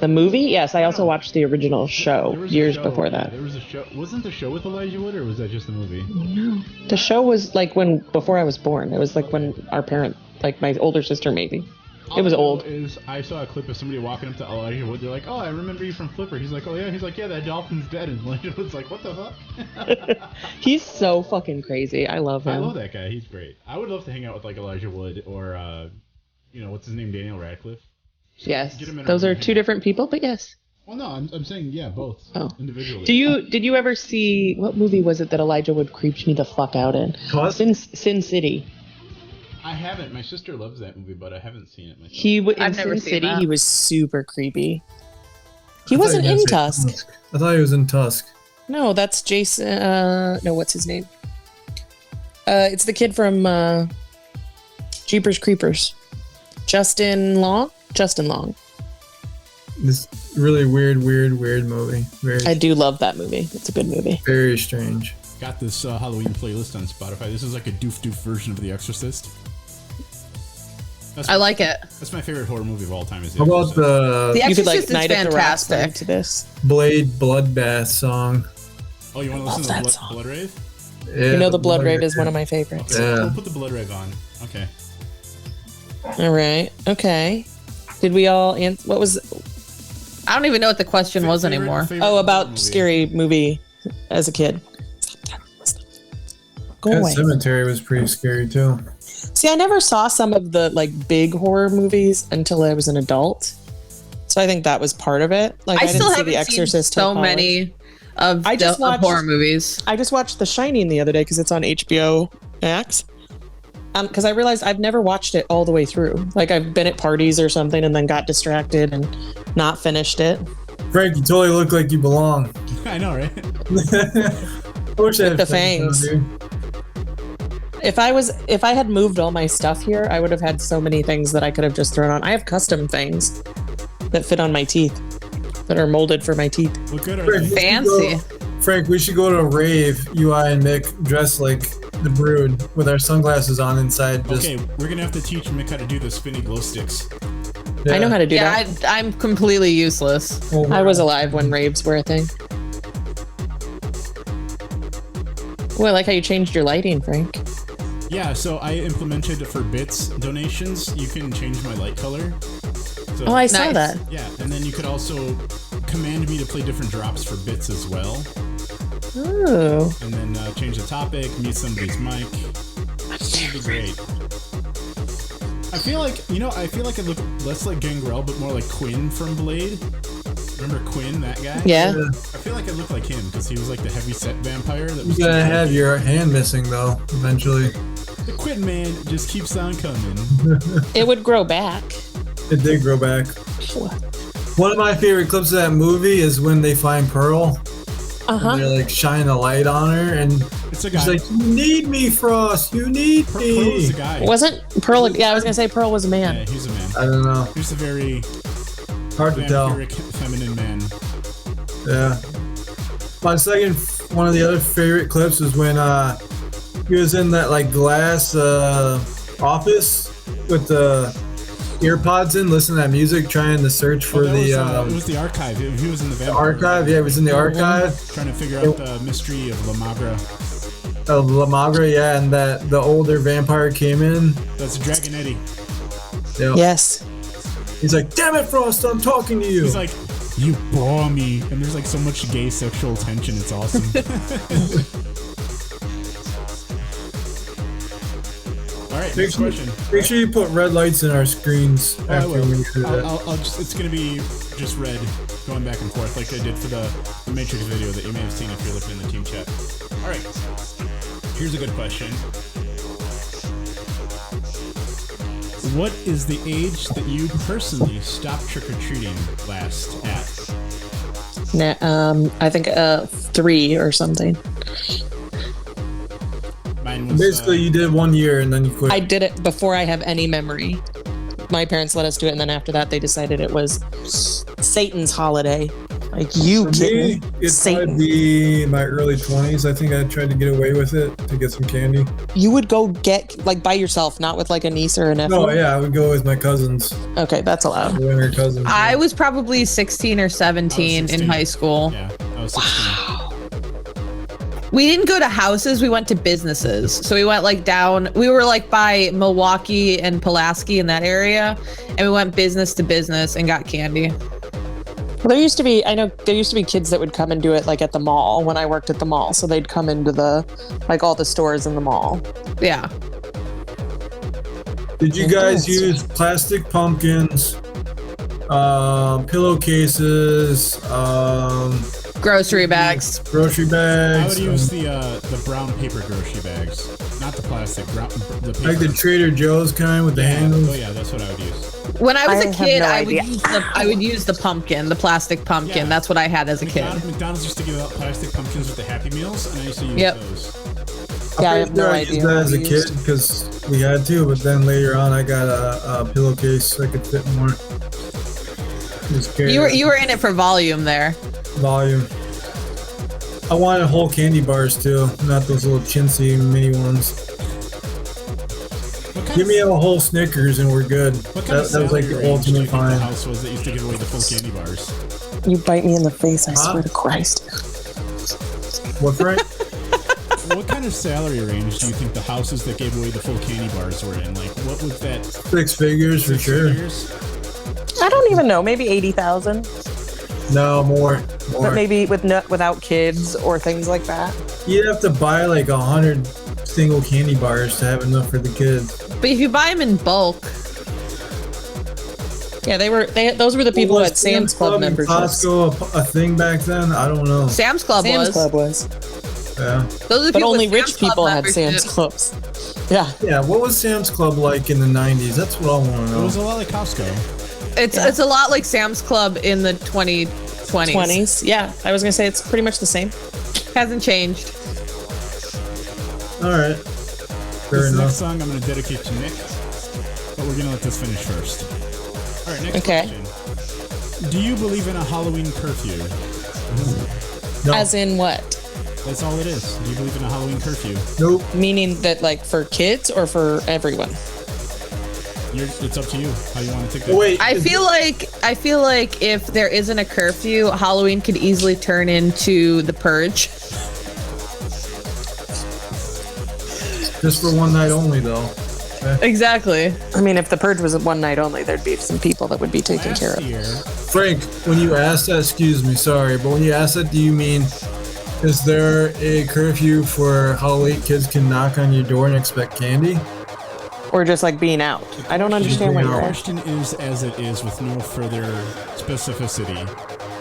The movie? Yes, I also watched the original show years before that. There was a show. Wasn't the show with Elijah Wood, or was that just the movie? No. The show was like before I was born. It was like when our parent, like my older sister maybe. It was old. I saw a clip of somebody walking up to Elijah Wood. They're like, "Oh, I remember you from Flipper." He's like, "Oh yeah." He's like, "Yeah, that dolphin's dead." And Elijah Wood's like, "What the fuck?" He's so fucking crazy. I love him. I love that guy. He's great. I would love to hang out with like Elijah Wood or, what's his name, Daniel Radcliffe. Yes, those are two different people, but yes. Well, no, I'm saying both. Oh. Individually. Did you ever see what movie was it that Elijah Wood creeped me the fuck out in? Sin City. I haven't. My sister loves that movie, but I haven't seen it myself. I've never Sin seen City, that. he was super creepy. He wasn't in Tusk. I thought he was in Tusk. No, that's Jason. No, what's his name? It's the kid from Jeepers Creepers. Justin Long. This really weird movie. I do love that movie. It's a good movie. Very strange. Got this Halloween playlist on Spotify. This is like a doof version of The Exorcist. I like it. That's my favorite horror movie of all time. Is How about The You could like Exorcist is Night at the Roxbury fantastic. to this. Blade Bloodbath song? Oh, you want to listen to the Blood Rave? Yeah, You know the Blood Rave is one of my favorites. Okay, Yeah. we'll put the Blood Rave on. Okay. All right. Okay. Did we all answer? What was? I don't even know what the question was Favorite- anymore. favorite Oh, horror about movie. scary movie as a kid. Go Pet away. Cemetery was pretty scary too. See, I never saw some of the like big horror movies until I was an adult. So I think that was part of it. Like I didn't still see haven't The Exorcist seen so till college. many of I just of watched- horror movies. I just watched The Shining the other day because it's on HBO Max. Because I realized I've never watched it all the way through. Like I've been at parties or something and then got distracted and not finished it. Frank, you totally look like you belong. I know, right? I wish I had The fangs. If I had moved all my stuff here, I would have had so many things that I could have just thrown on. I have custom things that fit on my teeth, that are molded for my teeth. What good are Frank, they? Fancy. Frank, we should go to a rave, UI and Mick, dressed like the Brood with our sunglasses on inside. Okay, we're gonna have to teach Mick how to do the spinny glow sticks. I know how to do Yeah, that. I'm completely useless. Oh, I was alive when raves were a thing. Oh, I like how you changed your lighting, Frank. Yeah, so I implemented for bits donations, you can change my light color. So, Oh, I saw Nice. that. yeah, and then you could also command me to play different drops for bits as well. Ooh. And then change the topic, mute somebody's mic. That'd be great. I feel like I look less like Gangrel, but more like Quinn from Blade. Remember Quinn, that guy? Yeah. I feel like I look like him because he was like the heavy set vampire. That You was gotta have your hand missing though, eventually. The Quinn man just keeps on coming. It would grow back. It did grow back. One of my favorite clips of that movie is when they find Pearl. And they're like shining a light on her, and It's a guy. she's like, "You need me, Frost. You need Pearl me." was a guy. Wasn't Pearl? Yeah, I was gonna say Pearl was a man. Yeah, he's a man. I don't know. He's a very Hard to tell. vampiric, feminine man. Yeah. My second, one of the other favorite clips is when he was in that like glass office with the earpods in, listening to that music, trying to search for That the was, it was the archive. He was in the vampire archive. Yeah, it was in the archive trying to figure out the mystery of La Magra. of La Magra. Yeah, and that the older vampire came in. That's Dragonetti. Yeah. Yes. He's like, "Damn it, Frost! I'm talking to you." He's like, "You bore me," and there's like so much gay sexual tension. It's awesome. All right, next question. Make sure you put red lights in our screens Oh, I after will. we do that. I'll just, it's gonna be just red, going back and forth like I did for the Matrix video that you may have seen if you're looking in the team chat. All right, here's a good question. What is the age that you personally stopped trick-or-treating last at? I think 3 or something. Mine was Basically, you did 1 year and then you quit. I did it before I have any memory. My parents let us do it, and then after that, they decided it was Satan's holiday. Like, you For kidding? me, it'd Satan. probably be my early 20s. I think I tried to get away with it to get some candy. You would go get, like, by yourself, not with, like, a niece or a nephew? No, yeah, I would go with my cousins. Okay, that's allowed. Winter cousins. I was probably 16 or 17 in 16. high school. Yeah, I was 16. We didn't go to houses, we went to businesses. So we went like down, we were like by Milwaukee and Pulaski in that area, and we went business to business and got candy. Well, there used to be kids that would come and do it, like, at the mall when I worked at the mall. So they'd come into like, all the stores in the mall. Yeah. Did you guys use plastic pumpkins, pillowcases, Grocery bags. grocery I bags? would use the brown paper grocery bags, not the plastic. The paper. Like the Trader Joe's kind with the handles? Oh yeah, that's what I would use. When I was I a have kid, no I would idea. use the pumpkin, the plastic pumpkin. Yeah. That's what I had as a kid. McDonald's used to give out plastic pumpkins with the Happy Meals, and I used to use Yep. those. Yeah, I I'm have pretty no sure I idea used that what as a we kid used. because we had to, but then later on I got a pillowcase so I could fit more. Just carry You were in it for volume there. volume. I wanted whole candy bars too, not those little chintzy mini ones. What kind Give of, me a whole Snickers and we're good. what kind of That was like salary the range do you ultimate think the find. house was that used to give away the full candy bars? You bite me in the face, I swear to Christ. What, Frank? What kind of salary range do you think the houses that gave away the full candy bars were in? Like, what was that? 6 figures for sure. Figures? I don't even know. Maybe 80,000, No, more. but maybe without kids or things like that. You'd have to buy like 100 single candy bars to have enough for the kids. But if you buy them in bulk, Yeah, those were the people who had Sam's Club and memberships. Costco a thing back then? I don't know. Sam's Club Sam's was. Club was. Yeah. Those are the But people only with rich Sam's Club people had Sam's memberships. Clubs. Yeah. Yeah, what was Sam's Club like in the 90s? That's what I want to It know. was a lot like Costco. It's a lot like Sam's Club in the 2020s. 20s. Yeah. I was going to say it's pretty much the same. Hasn't changed. All right. Fair This enough. next song I'm going to dedicate to Nick, but we're going to let this finish first. All right, next question. Do you believe in a Halloween curfew? No. As in what? That's all it is. Do you believe in a Halloween curfew? Nope. Meaning that like for kids or for everyone? It's up to you how you want to take that. Oh, wait. I feel like if there isn't a curfew, Halloween could easily turn into the Purge. Just for one night only, though. Exactly. I mean, if the purge was one night only, there'd be some people that would be taken care Last of. year, Frank, when you asked that, excuse me, sorry, but when you asked that, do you mean, is there a curfew for how late kids can knock on your door and expect candy? Or just like being out. I don't understand what the you're question is as it is with no further specificity.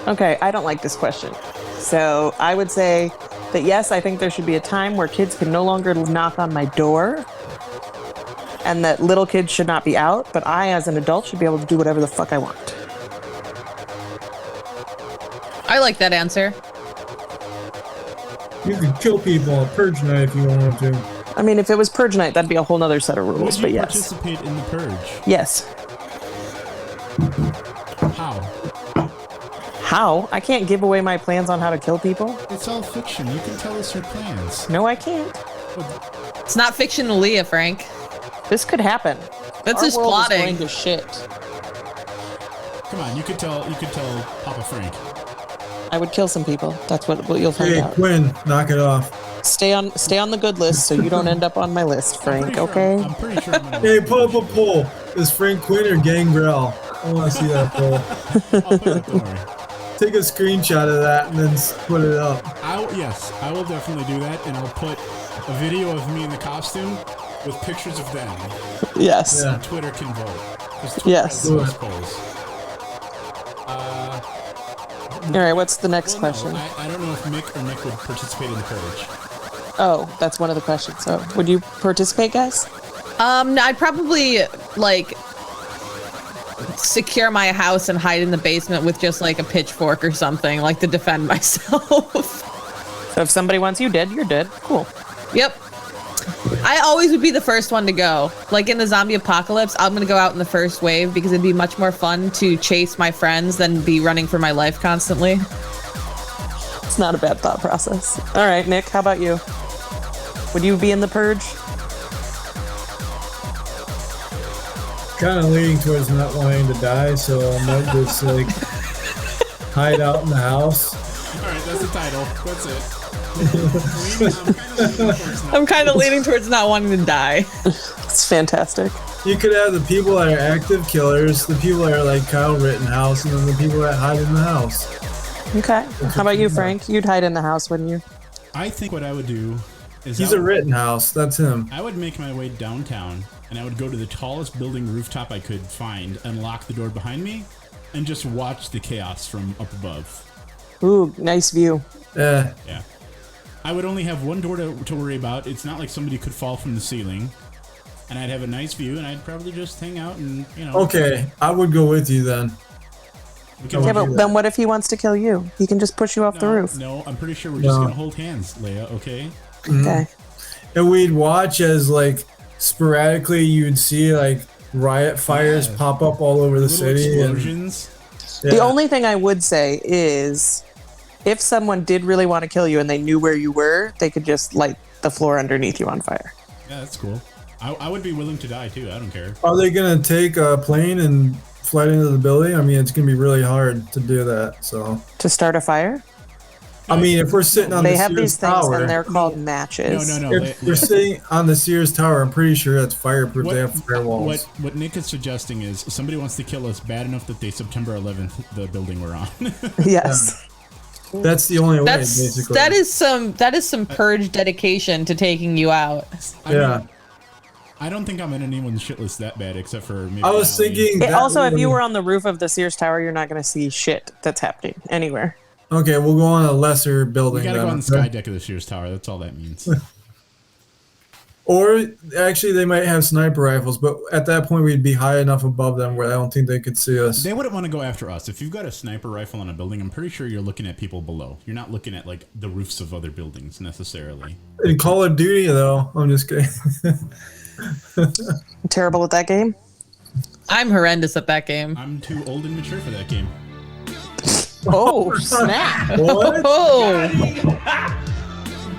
Okay, I don't like this question. So I would say that yes, I think there should be a time where kids can no longer knock on my door and that little kids should not be out, but I, as an adult, should be able to do whatever the fuck I want. I like that answer. You could kill people on purge night if you wanted to. I mean, if it was purge night, that'd be a whole nother set of rules, Would but you yes. participate in the purge? Yes. How? How? I can't give away my plans on how to kill people. It's all fiction. You can tell us your plans. No, I can't. It's not fictional, Leah, Frank. This could happen. That's Our just world is plotting. going to shit. Come on, you could tell Papa Frank. I would kill some people. That's what you'll find Hey, out. Quinn, knock it off. Stay on the good list so you don't end up on my list, Frank, okay? I'm pretty sure I'm gonna Hey, pull up a poll. Is Frank Quinn or Gangrel? I want to see that poll. I'll put it, don't worry. Take a screenshot of that and then put it up. Yes, I will definitely do that, and I'll put a video of me in the costume with pictures of them. Yes. Yeah. Twitter can vote. 'Cause Twitter Yes. has the most polls. All right, what's the next Well, question? no, I don't know if Mick or Nick would participate in the purge. Oh, that's one of the questions. So, would you participate, guys? No, I'd probably like secure my house and hide in the basement with just like a pitchfork or something, like to defend myself. So if somebody wants you dead, you're dead. Cool. Yep. I always would be the first one to go. Like in the zombie apocalypse, I'm gonna go out in the first wave because it'd be much more fun to chase my friends than be running for my life constantly. It's not a bad thought process. All right, Nick, how about you? Would you be in the purge? Kind of leaning towards not wanting to die, so I might just like hide out in the house. Alright, that's the title. That's it. I'm kind of leaning towards not wanting to die. It's fantastic. You could have the people that are active killers, the people that are like Kyle Rittenhouse, and then the people that hide in the house. Okay. How about you, Frank? You'd hide in the house, wouldn't you? I think what I would do is He's a Rittenhouse. That's him. I would make my way downtown, and I would go to the tallest building rooftop I could find, unlock the door behind me, and just watch the chaos from up above. Ooh, nice view. Yeah. Yeah. I would only have one door to worry about. It's not like somebody could fall from the ceiling. And I'd have a nice view, and I'd probably just hang out and, you know. Okay, I would go with you then. Yeah, but then what if he wants to kill you? He can just push you off the roof. No, I'm pretty sure we're just gonna hold hands, Leia, okay? Okay. And we'd watch as like sporadically you'd see like riot fires pop up all over the Little city. explosions. The only thing I would say is if someone did really want to kill you and they knew where you were, they could just light the floor underneath you on fire. Yeah, that's cool. I would be willing to die too. I don't care. Are they gonna take a plane and fly into the building? I mean, it's gonna be really hard to do that. So To start a fire? I mean, if we're sitting on They the have Sears these things Tower, and they're called matches. No. if we're sitting on the Sears Tower, I'm pretty sure that's fireproof. They have firewalls. What Nick is suggesting is somebody wants to kill us bad enough that they September 11th the building we're on. Yes. That's the only way, basically. That is some purge dedication to taking you out. I don't think I'm in anyone's shit list that bad, except for maybe. I was thinking. Also, if you were on the roof of the Sears Tower, you're not going to see shit that's happening anywhere. Okay, we'll go on a lesser building. We gotta then, go on the sky deck of the Sears Tower. That's all that means. Or actually, they might have sniper rifles, but at that point, we'd be high enough above them where I don't think they could see us. They wouldn't want to go after us. If you've got a sniper rifle on a building, I'm pretty sure you're looking at people below. You're not looking at like the roofs of other buildings necessarily. In Call of Duty, though, I'm just kidding. I'm terrible at that game. I'm horrendous at that game. I'm too old and mature for that game. Oh, snap. What? Oh,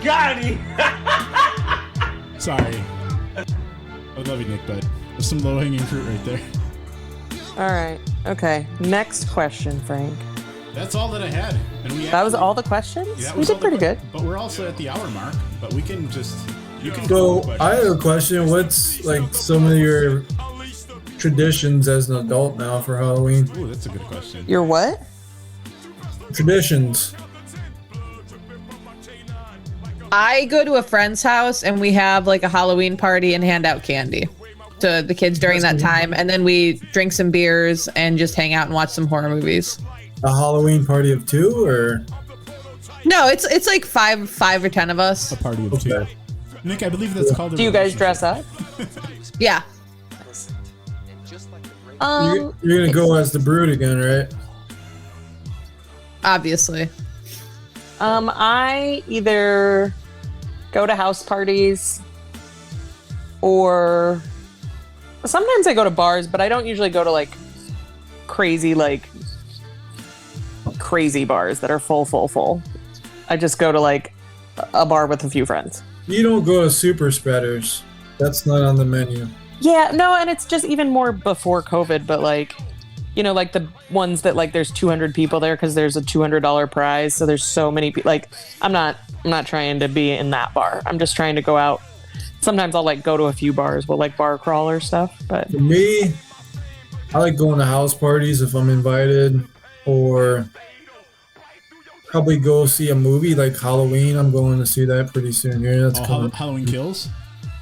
Got him. Sorry. I love you, Nick, but there's some low-hanging fruit right there. All right. Okay. Next question, Frank. That's all that I had. And That was all the questions? We did pretty good. But we're also at the hour mark. But we can just... You can So I have a question. What's like some of your traditions as an adult now for Halloween? Ooh, that's a good question. Your what? Traditions. I go to a friend's house and we have like a Halloween party and hand out candy to the kids during that time, and then we drink some beers and just hang out and watch some horror movies. A Halloween party of 2, or? No, it's like five or 10 of us. A party of 2. Nick, I believe that's called a Do you guys dress up? Yeah. You're gonna go as the Brood again, right? Obviously. I either go to house parties or sometimes I go to bars, but I don't usually go to like crazy bars that are full. I just go to like a bar with a few friends. You don't go to super spreaders. That's not on the menu. Yeah, no, and it's just even more before COVID, but like, you know, like the ones that like there's 200 people there because there's a $200 prize, so there's so many people. Like, I'm not trying to be in that bar. I'm just trying to go out. Sometimes I'll like go to a few bars, we'll like bar crawler stuff. But For me, I like going to house parties if I'm invited, or probably go see a movie like Halloween. I'm going to see that pretty soon here. That's coming. Halloween Kills?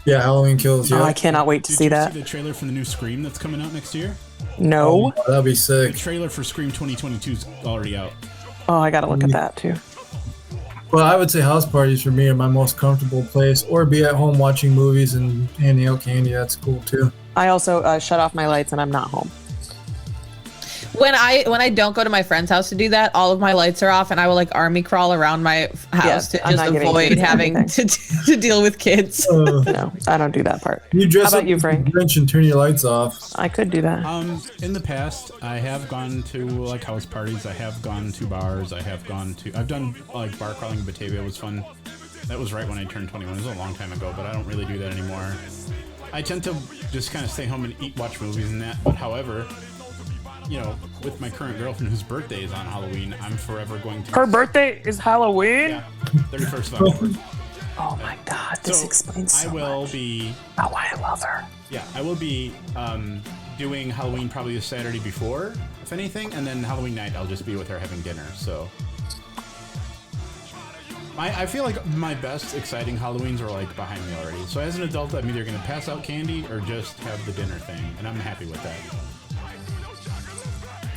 Yeah, Halloween Kills. Yeah, oh, I cannot wait to see that. Did you see the trailer for the new Scream that's coming out next year? No. Oh, that'd be The sick. trailer for Scream 2022 is already out. Oh, I gotta look at that too. Well, I would say house parties for me are my most comfortable place, or be at home watching movies and handing out candy. That's cool too. I also shut off my lights and I'm not home. When I don't go to my friend's house to do that, all of my lights are off and I will like army crawl around my house to I'm just not giving avoid kids having to deal with kids. No, I don't do that part. You dress How about up you, as the Frank? Grinch and turn your lights off. I could do that. In the past, I have gone to like house parties. I have gone to bars. I've done like bar crawling in Batavia. It was fun. That was right when I turned 21. It was a long time ago, but I don't really do that anymore. I tend to just kind of stay home and watch movies and that. But however, you know, with my current girlfriend whose birthday is on Halloween, I'm forever going to... Her birthday is Halloween? Yeah, 31st of October. Oh my god, this explains so I will much be... about why I love her. Yeah, I will be doing Halloween probably the Saturday before, if anything, and then Halloween night I'll just be with her having dinner, so... I feel like my best exciting Halloweens are like behind me already. So as an adult, I'm either going to pass out candy or just have the dinner thing, and I'm happy with that.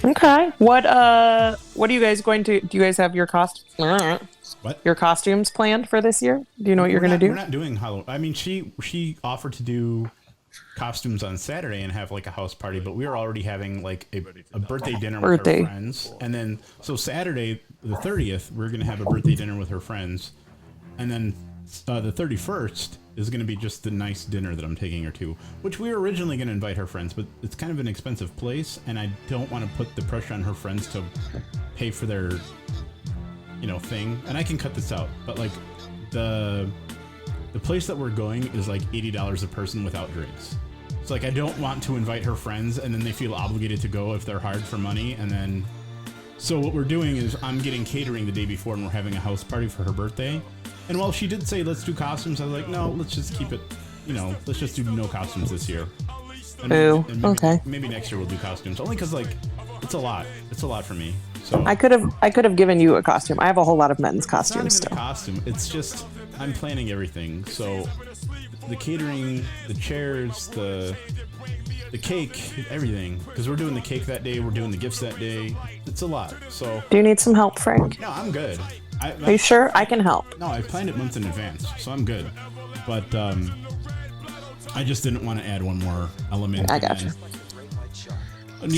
Okay. What are you guys going to do? You guys have your What? Your costumes planned for this year? Do you know what you're going to do? We're not doing Halloween. I mean, she offered to do costumes on Saturday and have like a house party, but we were already having like a birthday dinner with her friends. And then so Saturday the 30th, we're going to have a birthday dinner with her friends. And then the 31st is going to be just the nice dinner that I'm taking her to, which we were originally going to invite her friends, but it's kind of an expensive place, and I don't want to put the pressure on her friends to pay for their, you know, thing. And I can cut this out, but like the place that we're going is like $80 a person without drinks. It's like I don't want to invite her friends and then they feel obligated to go if they're hard for money, and then so what we're doing is I'm getting catering the day before and we're having a house party for her birthday. And while she did say let's do costumes, I was like, no, let's just keep it, you know, let's just do no costumes this year. And maybe, okay. Maybe next year we'll do costumes, only because like it's a lot for me. So I could have given you a costume. I have a whole lot of men's it's not costumes even still. a costume. It's just I'm planning everything. So the catering, the chairs, the cake, everything. Because we're doing the cake that day, we're doing the gifts that day. It's a lot. So Do you need some help, Frank? no, I'm good. Are you sure? I can help. No, I planned it months in advance, so I'm good. But I just didn't want to add one more element. I gotcha.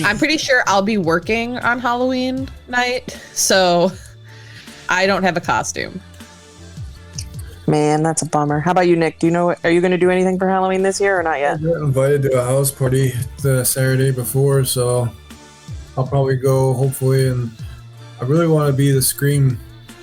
I'm pretty sure I'll be working on Halloween night, so I don't have a costume. Man, that's a bummer. How about you, Nick? Do you know? Are you going to do anything for Halloween this year or not I yet? got invited to a house party the Saturday before, so I'll probably go, hopefully, and I really want to be the Scream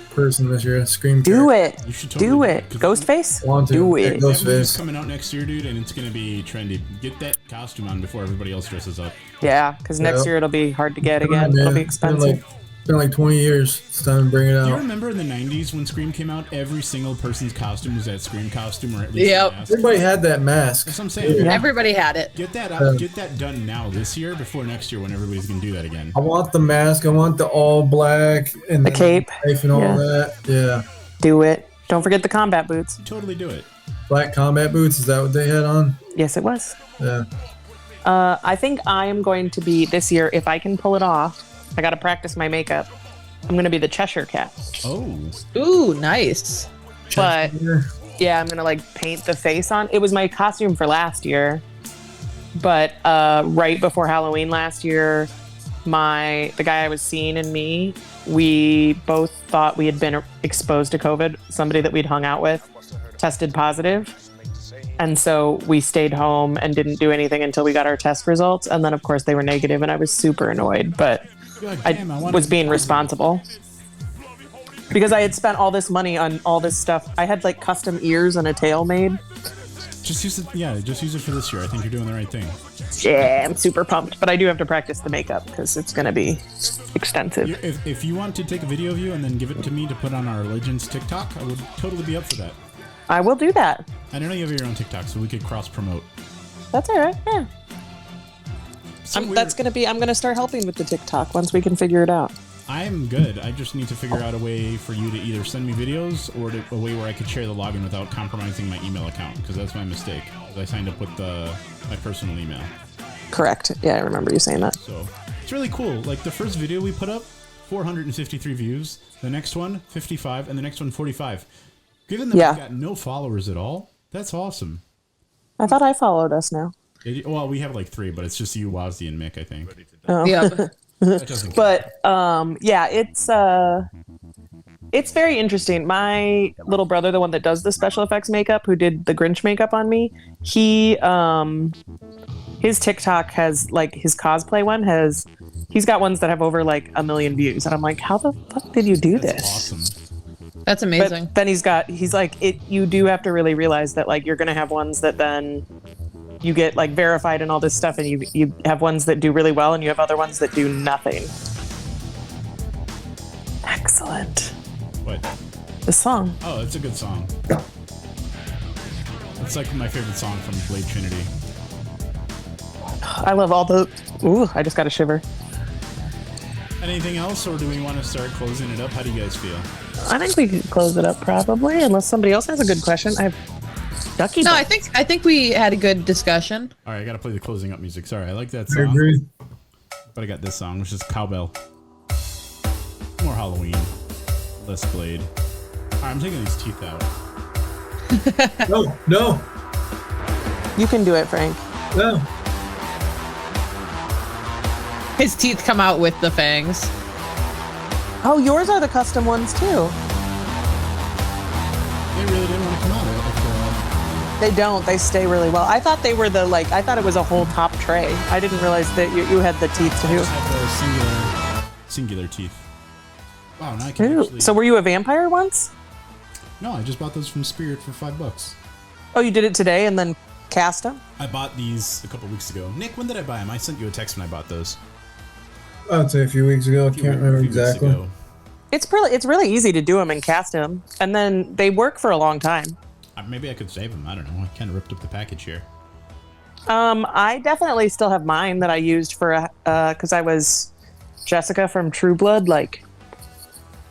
person this year. Scream Do character. it. You should totally Do it. Ghostface? Want to. Do Yeah, it. Ghostface. That movie's coming out next year, dude, and it's gonna be trendy. Get that costume on before everybody else dresses up. Yeah, because next year it'll be hard to get again. Yeah, It'll be it's expensive. been like 20 years. It's time to bring it Do you out. remember in the 90s when Scream came out, every single person's costume was that Scream costume, or at least Yep. a mask? Everybody had that mask. That's what I'm saying. Yeah. Everybody had it. Get that out, get that done now this year before next year when everybody's gonna do that again. I want the mask. I want the all black and The then cape. knife and all Yeah. that. Yeah. Do it. Don't forget the combat boots. Totally do it. Black combat boots. Is that what they had on? Yes, it was. Yeah. I think I am going to be this year, if I can pull it off. I got to practice my makeup. I'm going to be the Cheshire Cat. Oh, Ooh, nice. But Chester. yeah, I'm going to like paint the face on. It was my costume for last year. But right before Halloween last year, the guy I was seeing and me, we both thought we had been exposed to COVID. Somebody that we'd hung out with tested positive. And so we stayed home and didn't do anything until we got our test results. And then, of course, they were negative, and I was super annoyed. But God I damn, wanna was be being positive. responsible. Because I had spent all this money on all this stuff. I had like custom ears and a tail made. Just use it. Yeah, just use it for this year. I think you're doing the right thing. Yeah, I'm super pumped. But I do have to practice the makeup because it's going to be extensive. If you want to take a video of you and then give it to me to put on our Legends TikTok, I would totally be up for that. I will do that. I know you have your own TikTok, so we could cross promote. That's all right. Yeah. So That's going to be, I'm going to start helping with the TikTok once we can figure it out. I'm good. I just need to figure out a way for you to either send me videos or a way where I could share the login without compromising my email account, because that's my mistake. 'Cause I signed up with my personal email. Correct. Yeah, I remember you saying that. So it's really cool. Like the first video we put up, 453 views. The next one, 55, and the next one, 45. Given that Yeah. we've got no followers at all, that's awesome. I thought I followed us now. Well, we have like 3, but it's just you, Wazzy, and Mick, I think. Oh. Yeah. That doesn't count. But yeah, it's very interesting. My little brother, the one that does the special effects makeup, who did the Grinch makeup on me, his TikTok has like his cosplay one he's got ones that have over like 1 million views, and I'm like, how the fuck did you do That's this? awesome. That's amazing. But then he's like, you do have to really realize that like you're gonna have ones that then you get like verified and all this stuff, and you have ones that do really well, and you have other ones that do nothing. Excellent. What? The song. Oh, it's a good song. It's like my favorite song from Blade Trinity. I love all the. Ooh, I just got a shiver. Anything else, or do we want to start closing it up? How do you guys feel? I think we could close it up probably, unless somebody else has a good question. I have Ducky. No, I think we had a good discussion. All right, I gotta play the closing up music. Sorry, I like that I song, agree. but I got this song, which is Cowbell. More Halloween, less Blade. All right, I'm taking these teeth out. No. You can do it, Frank. No. His teeth come out with the fangs. Oh, yours are the custom ones too. They really didn't want to come out of it. They don't. They stay really well. I thought they were I thought it was a whole top tray. I didn't realize that you had the teeth I too. just have the singular teeth. Wow, now I can Ooh. actually... So were you a vampire once? No, I just bought those from Spirit for $5. Oh, you did it today and then cast them? I bought these a couple weeks ago. Nick, when did I buy them? I sent you a text when I bought those. I'd say a few weeks ago. I can't remember A few weeks exactly. ago. It's really easy to do them and cast them, and then they work for a long time. Maybe I could save them. I don't know. I kind of ripped up the package here. I definitely still have mine that I used for because I was Jessica from True Blood, like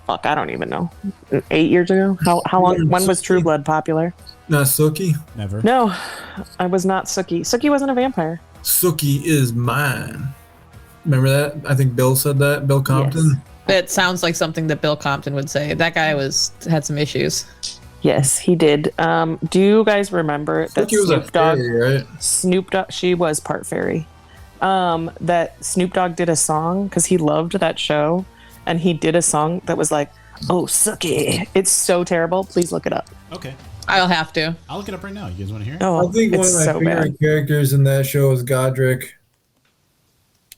fuck, I don't even know, 8 years ago. How long? When was True Blood popular? Not Sookie. Never. No, I was not Sookie. Sookie wasn't a vampire. Sookie is mine. Remember that? I think Bill said that. Bill Compton. Yes. That sounds like something that Bill Compton would say. That guy had some issues. Yes, he did. Do you guys remember that He was a Snoop Dogg? fairy, right? Snoop Dogg. She was part fairy. That Snoop Dogg did a song because he loved that show, and he did a song that was like, "Oh, suck it." It's so terrible. Please look it up. Okay. I'll have to. I'll look it up right now. You guys want to hear it? Oh, I think one of it's my so favorite bad. characters in that show was Godric.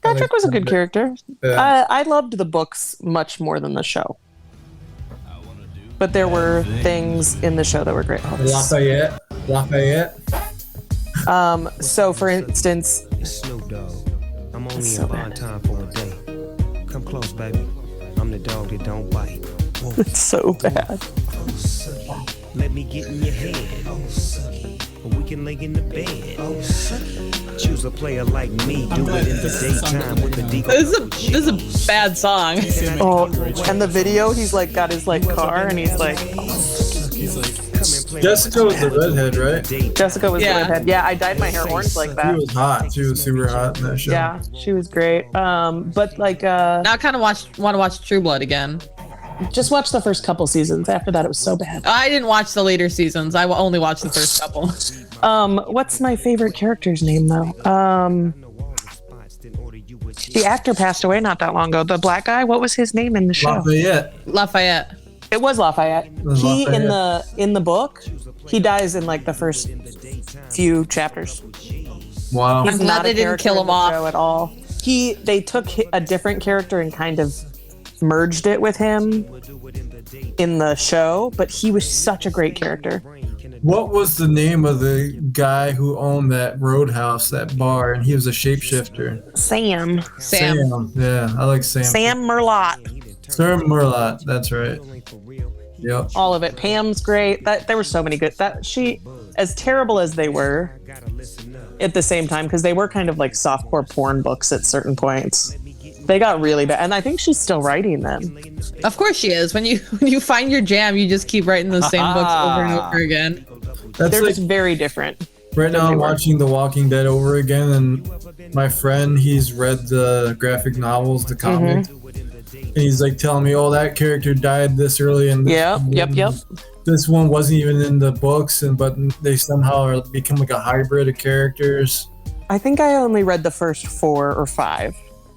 Patrick was a good character. Yeah. I loved the books much more than the show. But there were things in the show that were great. Lafayette. So for instance, Snoop Dogg. I'm only so in bond time for a day. Come close, baby. I'm the dog that don't bite. Whoa. it's so bad. Let me get in your head. Or we can lay in the bed. Choose a player like me. Do it in the daytime with the deep. This is a bad song. Oh, and the video, he's like got his like car, and he's like, He's like, Jessica was the redhead, right? Jessica was Yeah. the redhead. Yeah, I dyed my hair orange like She that. was hot. She was super hot in that show. Yeah, she was great. But like, Now I kind of want to watch True Blood again. just watch the first couple seasons. After that, it was so bad. I didn't watch the later seasons. I will only watch the first couple. What's my favorite character's name though? The actor passed away not that long ago. The black guy. What was his name in the show? Lafayette. It was Lafayette. was He Lafayette. in the book, he dies in like the first few chapters. Wow. He's glad not they a didn't character kill in him the off. show at all. They took a different character and kind of merged it with him in the show, but he was such a great character. What was the name of the guy who owned that roadhouse, that bar, and he was a shapeshifter? Sam Sam. Yeah, I like Sam. Sam Merlot. Sam Merlot. That's right. Yep. All of it. Pam's great. There were so many good. As terrible as they were, at the same time, because they were kind of like softcore porn books at certain points. They got really bad, and I think she's still writing them. Of course she is. When you find your jam, you just keep writing the same books over and over again. That's They're like just very different. right now I'm watching The Walking Dead over again, and my friend, he's read the graphic novels, the comic, and he's like telling me, "Oh, that character died this early," and Yep. this one wasn't even in the books, but they somehow become like a hybrid of characters. I think I only read the first 4 or 5.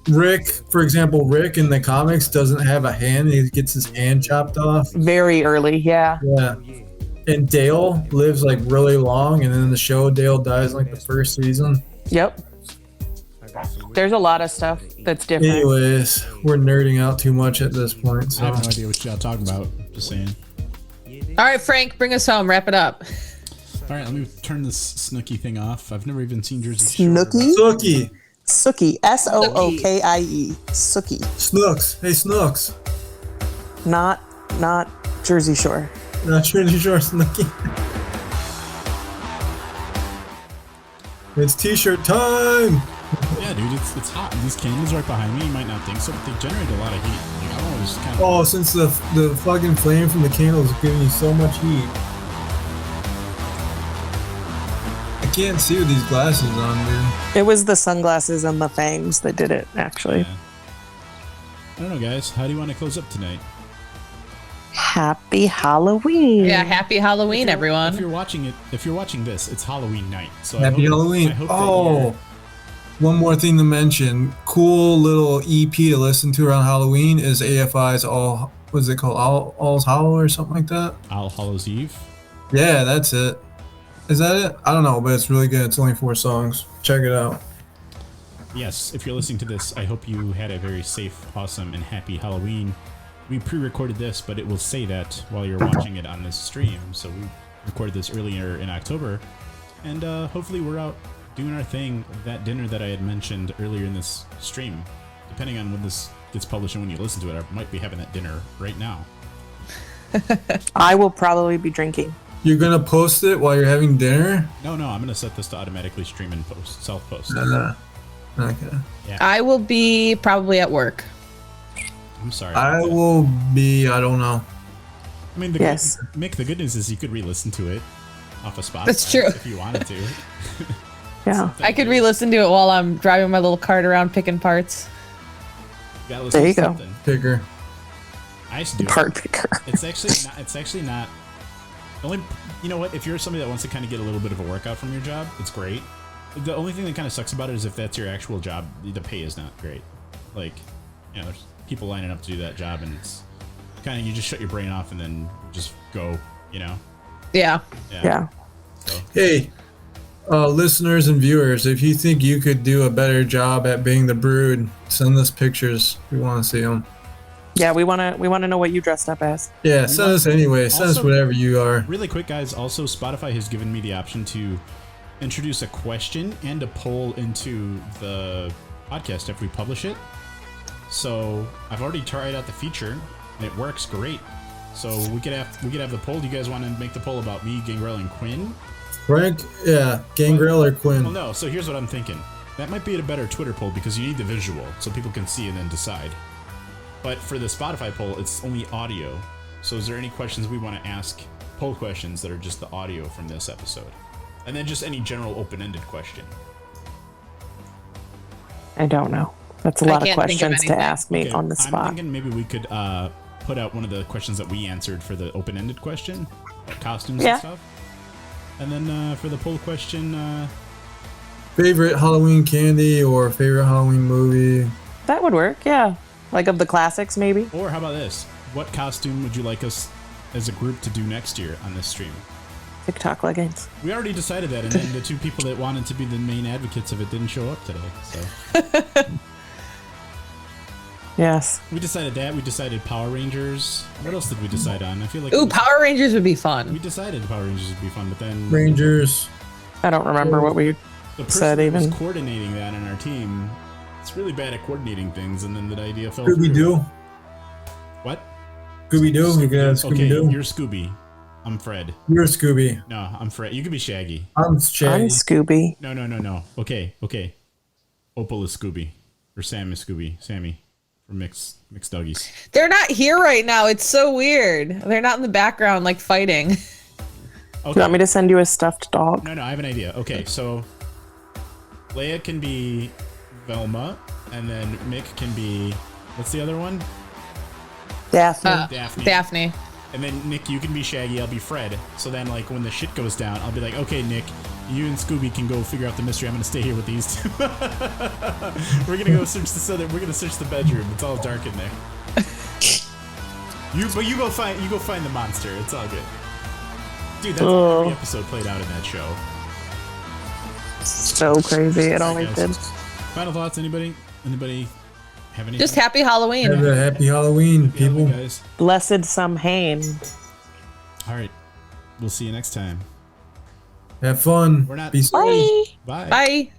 Rick, for example, Rick in the comics doesn't have a hand; he gets his hand chopped off. Very early, yeah. Yeah. And Dale lives like really long, and then in the show, Dale dies in, like the first season. Yep. There's a lot of stuff that's different. Anyways, we're nerding out too much at this point. I So have no idea what y'all talking about. Just saying. All right, Frank, bring us home. Wrap it up. All right, let me turn this Snooki thing off. I've never even seen Jersey Shore. Snooki? Sookie, Sookie. Sookie. Sookie. Snooks, hey Snooks, Not Jersey Shore. not Trinity Shore Snooki. It's T-shirt time. Yeah, dude, it's hot. These candles right behind me. You might not think so, but they generate a lot of heat. Like, I don't know, just kind of. Oh, since the fucking flame from the candle is giving you so much heat. I can't see with these glasses on, dude. It was the sunglasses and the fangs that did it, actually. Yeah. I don't know, guys. How do you want to close up tonight? Happy Halloween. Yeah, happy Halloween, If everyone. you're watching this, it's Halloween night. So Happy I Halloween. hope that Oh, you're- one more thing to mention. Cool little EP to listen to around Halloween is AFI's All, what's it called? All's Hollow or something like that? All Hallows Eve. Yeah, that's it. Is that it? I don't know, but it's really good. It's only 4 songs. Check it out. Yes, if you're listening to this, I hope you had a very safe, awesome, and happy Halloween. We pre-recorded this, but it will say that while you're watching it on this stream. So we recorded this earlier in October, and hopefully we're out doing our thing, that dinner that I had mentioned earlier in this stream. Depending on when this gets published and when you listen to it, I might be having that dinner right now. I will probably be drinking. You're gonna post it while you're having dinner? No, I'm gonna set this to automatically stream and post, self-post. Okay. I will be probably at work. I'm sorry. I will be, I don't know. I mean, Yes. Mick, the good news is you could re-listen to it off of Spotify. That's true. If you wanted to. Yeah. I could re-listen to it while I'm driving my little cart around picking parts. You gotta listen There you to go. something. Picker. I used to do it. Part picker. It's actually not Only, you know what? If you're somebody that wants to kind of get a little bit of a workout from your job, it's great. The only thing that kind of sucks about it is if that's your actual job, the pay is not great. Like, you know, there's people lining up to do that job, and it's kind of, you just shut your brain off and then just go, you know? Yeah. So. Hey, listeners and viewers, if you think you could do a better job at being the Brood, send us pictures. We want to see them. Yeah, we want to know what you dressed up as. Yeah, send us anyway. Send us whatever you are. Really quick, guys. Also, Spotify has given me the option to introduce a question and a poll into the podcast if we publish it. So I've already tried out the feature, and it works great. So we could have the poll. Do you guys want to make the poll about me, Gangrel, and Quinn? Frank, yeah, Gangrel or Quinn. Well, no. So here's what I'm thinking. That might be a better Twitter poll because you need the visual so people can see and then decide. But for the Spotify poll, it's only audio. So is there any questions we want to ask, poll questions that are just the audio from this episode? And then just any general open-ended question. I don't know. That's a lot of questions to ask me on the spot. I'm thinking maybe we could put out one of the questions that we answered for the open-ended question, like costumes and stuff. And then for the poll question... favorite Halloween candy or favorite Halloween movie? That would work, yeah. Like of the classics, maybe. Or how about this? What costume would you like us as a group to do next year on this stream? TikTok leggings. We already decided that, and then the two people that wanted to be the main advocates of it didn't show up today. So. Yes. We decided that. We decided Power Rangers. What else did we decide on? I feel like. Ooh, Power Rangers would be fun. We decided Power Rangers would be fun, but then. Rangers. I don't remember what we said even. The person coordinating that in our team. It's really bad at coordinating things, and then the idea fell Scooby-Doo. What? Scooby-Doo. You got Scooby-Doo. Okay, you're Scooby. I'm Fred. You're Scooby. No, I'm Fred. You could be Shaggy. I'm Shaggy. I'm Scooby. No. Okay. Opal is Scooby. Or Sam is Scooby. Sammy. From Mixed Duggies. They're not here right now. It's so weird. They're not in the background, like, fighting. Okay. Do you want me to send you a stuffed dog? No, I have an idea. Okay, so Leia can be Velma, and then Mick can be, what's the other one? Daphne. Daphne. And then Nick, you can be Shaggy, I'll be Fred. So then, like, when the shit goes down, I'll be like, okay, Nick, you and Scooby can go figure out the mystery. I'm gonna stay here with these two. We're gonna go search we're gonna search the bedroom. It's all dark in there. You go find the monster. It's all good. Dude, that's how every episode played out in that show. So crazy. It always did. Final thoughts, anybody? Anybody have anything? Just happy Halloween. Have a happy Halloween, people. Guys. Blessed Samhain. All right. We'll see you next time. Have fun. We're not. Be safe. Bye. Bye.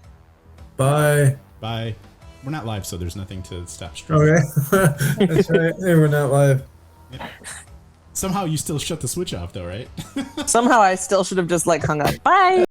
Bye. Bye. We're not live, so there's nothing to stop streaming. Okay. That's right. Hey, we're not live. Yep. Somehow you still shut the switch off, though, right? Somehow I still should have just like hung up. Bye.